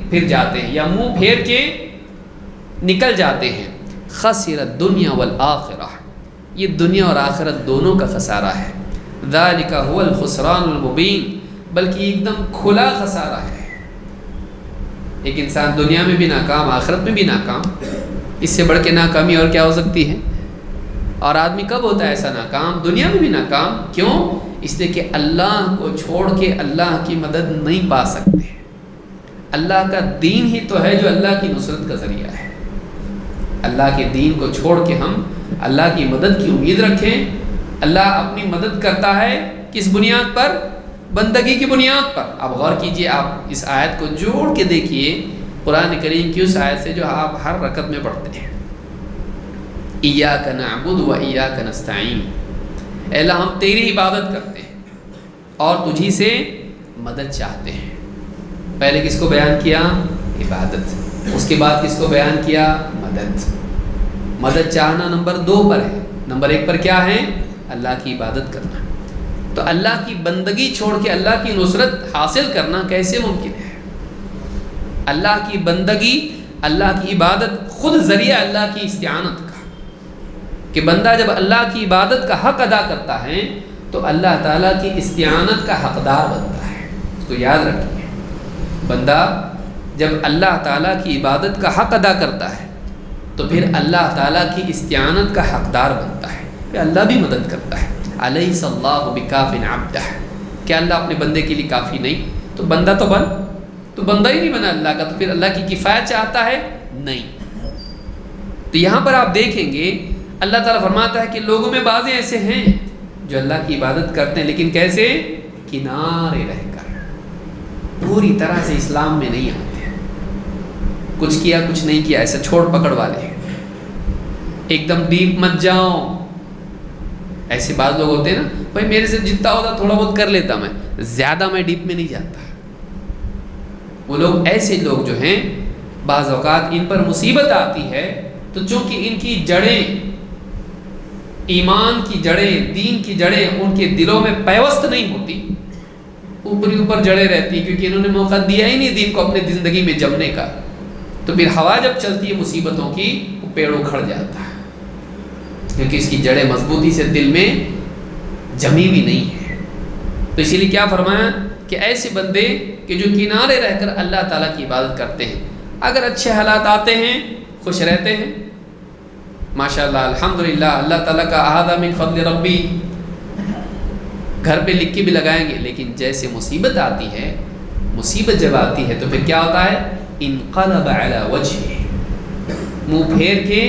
پھر جاتے ہیں، یا منہ پھیر کے نکل جاتے ہیں۔ خسر الدنیا والآخرہ، یہ دنیا اور آخرت دونوں کا خسارہ ہے۔ ذالک هو الخسران المبین، بلکہ ایک دم کھلا خسارہ ہے۔ ایک انسان دنیا میں بھی ناکام، آخرت میں بھی ناکام، اس سے بڑھ کے ناکامی اور کیا ہو سکتی ہے؟ اور آدمی کب ہوتا ہے ایسا ناکام؟ دنیا میں بھی ناکام، کیوں؟ اس لیے کہ اللہ کو چھوڑ کے اللہ کی مدد نہیں پا سکتے۔ اللہ کا دین ہی تو ہے جو اللہ کی نصرت کا ذریعہ ہے۔ اللہ کے دین کو چھوڑ کے ہم اللہ کی مدد کی امید رکھیں۔ اللہ اپنی مدد کرتا ہے کس بنیاد پر؟ بندگی کی بنیاد پر۔ اب غور کیجئے، آپ اس آیت کو جوڑ کے دیکھیے قرآن کریم کی اس آیت سے جو آپ ہر رکعت میں پڑھتے ہیں، ایاک نعبد و ایاک نستعین، اے اللہ ہم تیری عبادت کرتے ہیں اور تجھی سے مدد چاہتے ہیں۔ پہلے کس کو بیان کیا؟ عبادت، اس کے بعد کس کو بیان کیا؟ مدد۔ مدد چاہنا نمبر 2 پر ہے، نمبر 1 پر کیا ہے؟ اللہ کی عبادت کرنا۔ تو اللہ کی بندگی چھوڑ کے اللہ کی نصرت حاصل کرنا کیسے ممکن ہے؟ اللہ کی بندگی، اللہ کی عبادت خود ذریعہ اللہ کی استعانت کا، کہ بندہ جب اللہ کی عبادت کا حق ادا کرتا ہے تو اللہ تعالیٰ کی استعانت کا حقدار بنتا ہے۔ اس کو یاد رکھیے، بندہ جب اللہ تعالیٰ کی عبادت کا حق ادا کرتا ہے تو پھر اللہ تعالیٰ کی استعانت کا حقدار بنتا ہے، کہ اللہ بھی مدد کرتا ہے۔ الیس اللہ بکاف عبدہ، کیا اللہ اپنے بندے کے لیے کافی نہیں؟ تو بندہ تو بندہ ہی نہیں بنا اللہ کا، تو پھر اللہ کی کفایت چاہتا ہے؟ نہیں۔ تو یہاں پر آپ دیکھیں گے اللہ تعالیٰ فرماتا ہے کہ لوگوں میں بعض ایسے ہیں جو اللہ کی عبادت کرتے ہیں، لیکن کیسے؟ کنارے رہ کر، پوری طرح سے اسلام میں نہیں آتے، کچھ کیا کچھ نہیں کیا، ایسے چھوڑ پکڑ والے ہیں، ایک دم ڈیپ مت جاؤ۔ ایسے بعض لوگ ہوتے ہیں نا، بھائی میرے سے جتنا ہوتا تھوڑا بہت کر لیتا، میں زیادہ میں ڈیپ میں نہیں جاتا۔ وہ لوگ، ایسے لوگ جو ہیں بعض اوقات ان پر مصیبت آتی ہے تو چونکہ ان کی جڑیں، ایمان کی جڑیں، دین کی جڑیں ان کے دلوں میں پیوست نہیں ہوتی، اوپر جڑیں رہتی ہیں، کیونکہ انہوں نے موقع دیا ہی نہیں دین کو اپنے زندگی میں جمنے کا، تو پھر ہوا جب چلتی ہے مصیبتوں کی، وہ پیڑ اکھڑ جاتا ہے، کیونکہ اس کی جڑیں مضبوطی سے دل میں جمی بھی نہیں ہے۔ تو اسی لیے کیا فرمایا کہ ایسے بندے کہ جو کنارے رہ کر اللہ تعالیٰ کی عبادت کرتے ہیں، اگر اچھے حالات آتے ہیں خوش رہتے ہیں، ماشاءاللہ الحمدللہ اللہ تعالیٰ کا ھذا من فضل ربی، گھر پہ لکھ کے بھی لگائیں گے، لیکن جیسے مصیبت آتی ہے، مصیبت جب آتی ہے تو پھر کیا ہوتا ہے؟ انقلب علی وجہہ، منہ پھیر کے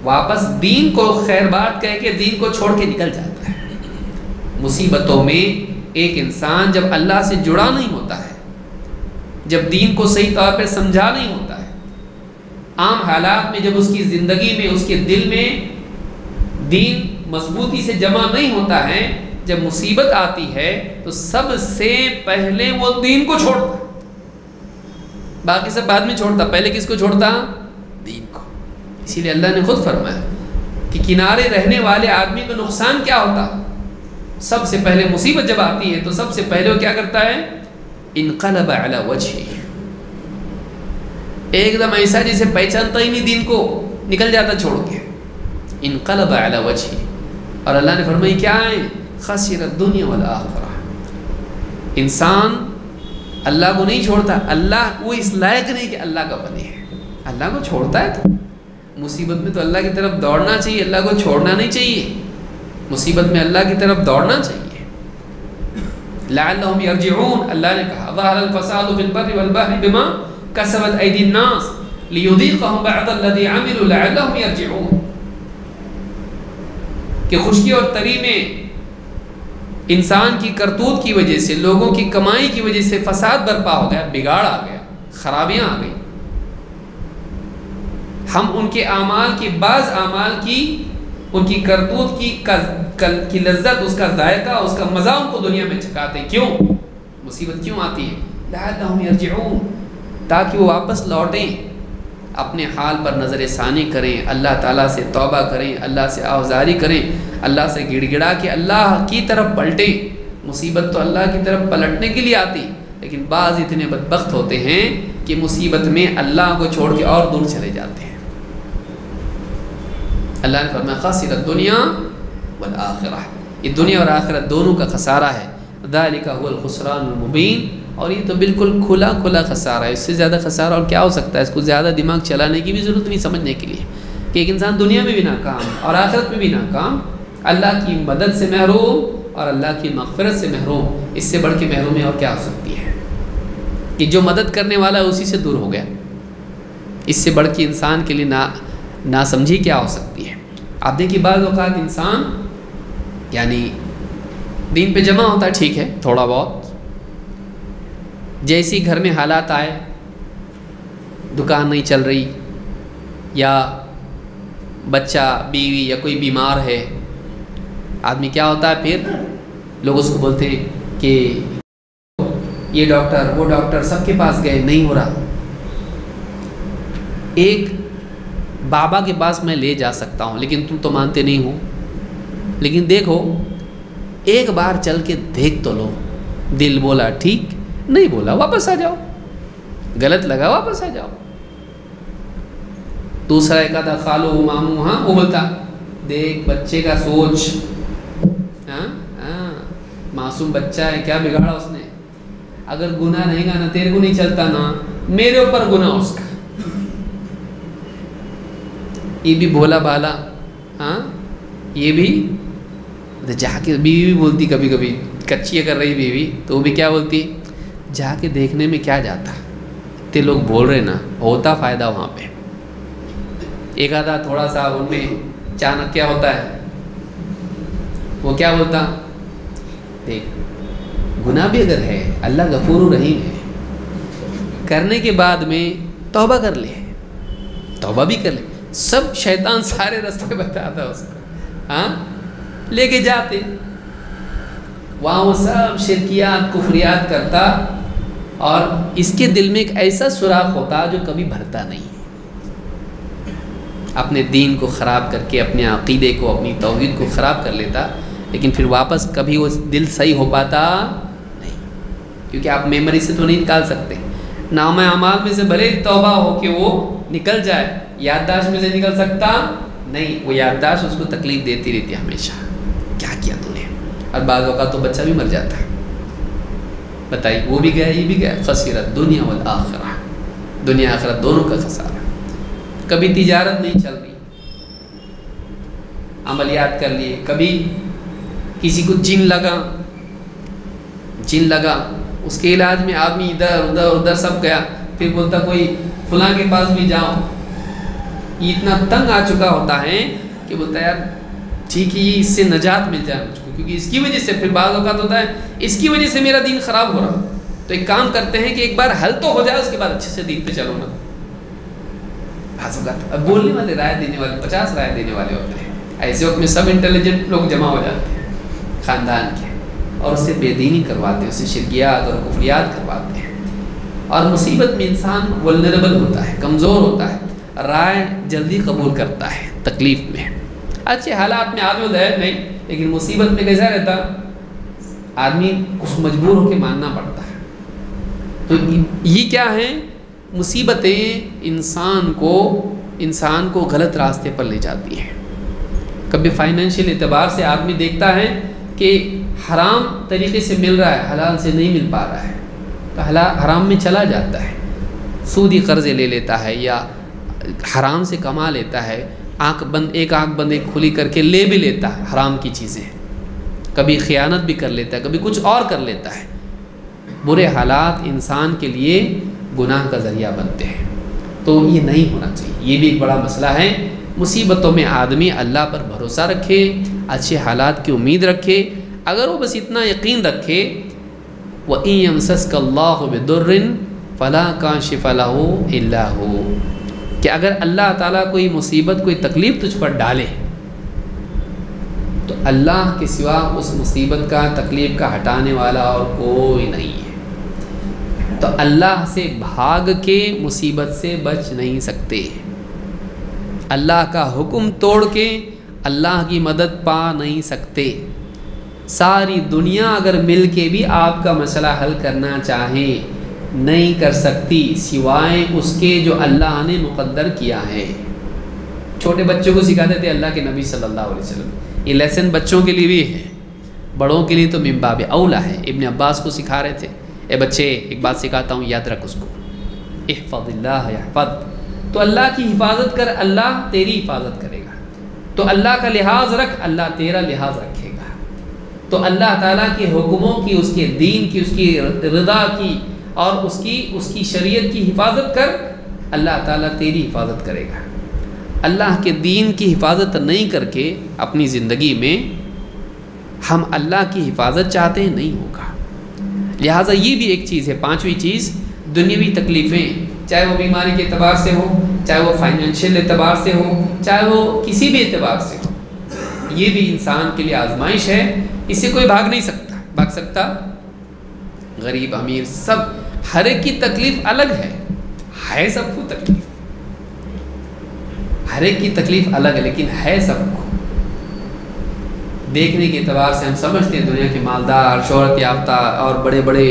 واپس دین کو خیر بات کہہ کے دین کو چھوڑ کے نکل جاتا ہے۔ مصیبتوں میں ایک انسان جب اللہ سے جڑا نہیں ہوتا ہے، جب دین کو صحیح طور پر سمجھا نہیں ہوتا ہے، عام حالات میں جب اس کی زندگی میں، اس کے دل میں دین مضبوطی سے جمع نہیں ہوتا ہے، جب مصیبت آتی ہے تو سب سے پہلے وہ دین کو چھوڑتا، باقی سب بعد میں چھوڑتا، پہلے کس کو چھوڑتا؟ دین کو۔ اسی لیے اللہ نے خود فرمایا کہ کنارے رہنے والے آدمی کو نقصان کیا ہوتا؟ سب سے پہلے مصیبت جب آتی ہے تو سب سے پہلے وہ کیا کرتا ہے؟ انقلب علی وجہہ، ایک دم ایسا جسے پہچانتا ہی نہیں دین کو، نکل جاتا چھوڑ کے، انقلب علی وجہہ۔ اور اللہ نے فرمائی کیا ہے؟ خسر الدنیا والآخرہ، انسان اللہ کو نہیں چھوڑتا، اللہ وہ اس لائق نہیں کہ اللہ کا بنے ہے، اللہ کو چھوڑتا ہے تو مصیبت میں تو اللہ کی طرف دوڑنا چاہیے، اللہ کو چھوڑنا نہیں چاہیے، مصیبت میں اللہ کی طرف دوڑنا چاہیے۔ لعلہم یرجعون، اللہ نے کہا ظہر الفساد فی البر والبحر بما کسبت ایدی الناس لیذیقہم بعض الذی عملوا لعلہم یرجعون، کہ خشکی اور تری میں انسان کی کرتوت کی وجہ سے، لوگوں کی کمائی کی وجہ سے فساد برپا ہو گیا، بگاڑ آ گیا، خرابیاں آ گئی، ہم ان کے اعمال کی، بعض اعمال کی، ان کی کرتوت کی لذت، اس کا ذائقہ، اس کا مزہ ان کو دنیا میں چکھاتے ہیں۔ کیوں؟ مصیبت کیوں آتی ہے؟ لعلہم یرجعون، تاکہ وہ واپس لوٹیں، اپنے حال پر نظر ثانی کریں، اللہ تعالیٰ سے توبہ کریں، اللہ سے آوزاری کریں، اللہ سے گڑ گڑا کے اللہ کی طرف پلٹیں۔ مصیبت تو اللہ کی طرف پلٹنے کے لیے آتی، لیکن بعض اتنے بدبخت ہوتے ہیں کہ مصیبت میں اللہ کو چھوڑ کے اور دور چلے جاتے ہیں۔ اللہ نے فرمایا خاسر الدنیا والآخرہ، یہ دنیا اور آخرت دونوں کا خسارہ ہے۔ ذالک هو الخسران المبین، اور یہ تو بالکل کھلا کھلا خسارہ ہے، اس سے زیادہ خسارہ اور کیا ہو سکتا ہے؟ اس کو زیادہ دماغ چلانے کی بھی ضرورت نہیں سمجھنے کے لیے، کہ ایک انسان دنیا میں بھی ناکام اور آخرت میں بھی ناکام، اللہ کی مدد سے محروم اور اللہ کی مغفرت سے محروم، اس سے بڑھ کے محرومی اور کیا ہو سکتی ہے؟ کہ جو مدد کرنے والا ہے اسی سے دور ہو گیا۔ اس سے بڑھ کے انسان کے لیے ناسمجھی کیا ہو سکتی ہے۔ آپ دیکھیے بعض اوقات انسان یعنی دین پہ جمع ہوتا ہے، ٹھیک ہے تھوڑا بہت، جیسی گھر میں حالات آئے، دکان نہیں چل رہی یا بچہ بیوی یا کوئی بیمار ہے، آدمی کیا ہوتا ہے پھر لوگ اس کو بولتے ہیں کہ یہ ڈاکٹر وہ ڈاکٹر سب کے پاس گئے نہیں ہو رہا۔ ایک بابا کے پاس میں لے جا سکتا ہوں لیکن تم تو مانتے نہیں ہو، لیکن دیکھو ایک بار چل کے دیکھ تو لو، دل بولا ٹھیک، نہیں بولا واپس آ جاؤ، غلط لگا واپس آ جاؤ۔ دوسرا ایک آدھا خالو ماموں، ہاں وہ بولتا دیکھ بچے کا سوچ، ہاں معصوم بچہ ہے کیا بگاڑا اس نے، اگر گناہ نہیں گا نا تیرے کو نہیں چلتا نا میرے اوپر گناہ اس کا۔ یہ بھی بولا بالا، ہاں یہ بھی جا کے بیوی بھی بولتی کبھی کبھی، کچی کر رہی بیوی تو وہ بھی کیا بولتی، جا کے دیکھنے میں کیا جاتا، اتنے لوگ بول رہے نا ہوتا فائدہ وہاں پہ۔ ایک آدھا تھوڑا سا ان میں اچانک کیا ہوتا ہے، وہ کیا بولتا، دیکھ گناہ بھی اگر ہے اللہ غفور و رحیم ہے، کرنے کے بعد میں توبہ کر لے، توبہ بھی کر لے، سب شیطان سارے راستے بتاتا اس کو، ہاں لے کے جاتے وہاں، وہ سب شرکیات کفریات کرتا اور اس کے دل میں ایک ایسا سوراخ ہوتا جو کبھی بھرتا نہیں، اپنے دین کو خراب کر کے اپنے عقیدے کو اپنی توحید کو خراب کر لیتا، لیکن پھر واپس کبھی وہ دل صحیح ہو پاتا نہیں، کیونکہ آپ میموری سے تو نہیں نکال سکتے، نامہ اعمال میں سے بھلے توبہ ہو کہ وہ نکل جائے، یادداشت میں سے نکل سکتا نہیں، وہ یادداشت اس کو تکلیف دیتی رہتی ہے ہمیشہ، کیا کیا تو نے، اور بعض اوقات تو بچہ بھی مر جاتا ہے، بتائیے وہ بھی گیا یہ بھی گیا، خسرت دنیا والآخرہ، دنیا آخرت دونوں کا خسارہ، کبھی تجارت نہیں چل رہی، عملیات کر لیے، کبھی کسی کو جن لگا اس کے علاج میں آدمی ادھر سب گیا، پھر بولتا کوئی فلاں کے پاس بھی جاؤ، یہ اتنا تنگ آ چکا ہوتا ہے کہ بولتا ہے یار ٹھیک ہے یہ اس سے نجات مل جائے مجھ کو، کیونکہ اس کی وجہ سے پھر بعض اوقات ہوتا ہے اس کی وجہ سے میرا دین خراب ہو رہا، تو ایک کام کرتے ہیں کہ ایک بار حل تو ہو جائے اس کے بعد اچھے سے دین پہ چلو نا۔ بعض اوقات اب بولنے والے رائے دینے والے 50 رائے دینے والے ہوتے ہیں، ایسے وقت میں سب انٹیلیجنٹ لوگ جمع ہو جاتے ہیں خاندان کے، اور اس سے بے دینی کرواتے ہیں، اس سے شرکیات اور کفریات کرواتے ہیں، اور مصیبت میں انسان ولنریبل ہوتا ہے، کمزور ہوتا ہے، رائے جلدی قبول کرتا ہے تکلیف میں، اچھے حالات میں آدمی ہے نہیں، لیکن مصیبت میں کیسا رہتا آدمی اس مجبور ہو کے ماننا پڑتا ہے۔ تو یہ کیا ہے، مصیبتیں انسان کو غلط راستے پر لے جاتی ہیں۔ کبھی فائنینشیل اعتبار سے آدمی دیکھتا ہے کہ حرام طریقے سے مل رہا ہے، حلال سے نہیں مل پا رہا ہے، تو حرام میں چلا جاتا ہے، سودی قرضے لے لیتا ہے یا حرام سے کما لیتا ہے، ایک آنکھ بند ایک کھلی کر کے لے بھی لیتا ہے حرام کی چیزیں، کبھی خیانت بھی کر لیتا ہے، کبھی کچھ اور کر لیتا ہے۔ برے حالات انسان کے لیے گناہ کا ذریعہ بنتے ہیں، تو یہ نہیں ہونا چاہیے، یہ بھی ایک بڑا مسئلہ ہے۔ مصیبتوں میں آدمی اللہ پر بھروسہ رکھے، اچھے حالات کی امید رکھے، اگر وہ بس اتنا یقین رکھے وَإِن يَمْسَسْكَ اللَّهُ بِضُرٍّ فَلَا كَاشِفَ لَهُ إِلَّا هُوَ، کہ اگر اللہ تعالیٰ کوئی مصیبت کوئی تکلیف تجھ پر ڈالے تو اللہ کے سوا اس مصیبت کا تکلیف کا ہٹانے والا اور کوئی نہیں ہے، تو اللہ سے بھاگ کے مصیبت سے بچ نہیں سکتے، اللہ کا حکم توڑ کے اللہ کی مدد پا نہیں سکتے۔ ساری دنیا اگر مل کے بھی آپ کا مسئلہ حل کرنا چاہیں نہیں کر سکتی سوائے اس کے جو اللہ نے مقدر کیا ہے۔ چھوٹے بچوں کو سکھاتے تھے اللہ کے نبی صلی اللہ علیہ وسلم، یہ لیسن بچوں کے لیے بھی ہے، بڑوں کے لیے تو من باب اولا ہے۔ ابن عباس کو سکھا رہے تھے، اے بچے ایک بات سکھاتا ہوں یاد رکھ اس کو، احفظ اللہ یحفظ، تو اللہ کی حفاظت کر اللہ تیری حفاظت کرے گا، تو اللہ کا لحاظ رکھ اللہ تیرا لحاظ رکھے گا، تو اللہ تعالیٰ کے حکموں کی، اس کے دین کی، اس کی رضا کی اور اس کی شریعت کی حفاظت کر، اللہ تعالیٰ تیری حفاظت کرے گا۔ اللہ کے دین کی حفاظت نہیں کر کے اپنی زندگی میں ہم اللہ کی حفاظت چاہتے ہیں، نہیں ہوگا۔ لہٰذا یہ بھی ایک چیز ہے، پانچویں چیز، دنیاوی تکلیفیں، چاہے وہ بیماری کے اعتبار سے ہو، چاہے وہ فائنینشیل اعتبار سے ہو، چاہے وہ کسی بھی اعتبار سے ہو، یہ بھی انسان کے لیے آزمائش ہے، اس سے کوئی بھاگ نہیں سکتا۔ غریب امیر سب، ہر ایک کی تکلیف الگ ہے سب کو تکلیف، ہر ایک کی تکلیف الگ ہے، لیکن ہے سب کو۔ دیکھنے کے اعتبار سے ہم سمجھتے ہیں دنیا کے مالدار، شہرت یافتہ اور بڑے بڑے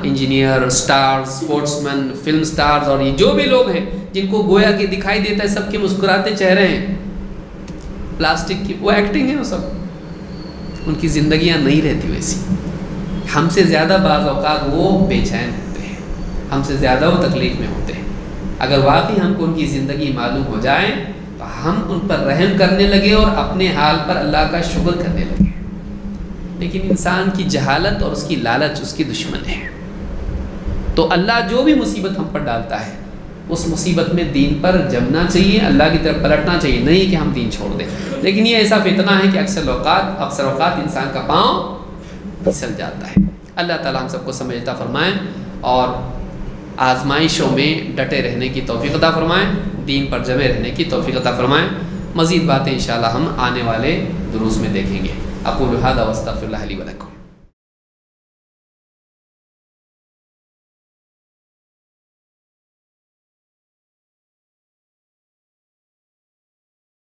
انجینئر، سٹارز، سپورٹس مین، فلم سٹارز، اور یہ جو بھی لوگ ہیں جن کو گویا کہ دکھائی دیتا ہے سب کے مسکراتے چہرے ہیں، پلاسٹک کی وہ ایکٹنگ ہے، وہ سب ان کی زندگیاں نہیں رہتی ویسی۔ ہم سے زیادہ بعض اوقات وہ بے چین ہوتے ہیں، ہم سے زیادہ وہ تکلیف میں ہوتے ہیں۔ اگر واقعی ہم کو ان کی زندگی معلوم ہو جائے تو ہم ان پر رحم کرنے لگے اور اپنے حال پر اللہ کا شکر کرنے لگے۔ لیکن انسان کی جہالت اور اس کی لالچ اس کی دشمن ہے۔ تو اللہ جو بھی مصیبت ہم پر ڈالتا ہے اس مصیبت میں دین پر جمنا چاہیے، اللہ کی طرف پلٹنا چاہیے، نہیں کہ ہم دین چھوڑ دیں۔ لیکن یہ ایسا فتنہ ہے کہ اکثر اوقات انسان کا پاؤں پھسل جاتا ہے۔ اللہ تعالی ہم سب کو سمجھتا فرمائیں اور آزمائشوں میں ڈٹے رہنے کی توفیق عطا فرمائیں، دین پر جمے رہنے کی توفیق عطا فرمائیں۔ مزید باتیں انشاءاللہ ہم آنے والے دروس میں دیکھیں گے۔ اقول ھذا واستغفر اللہ لی ولکم۔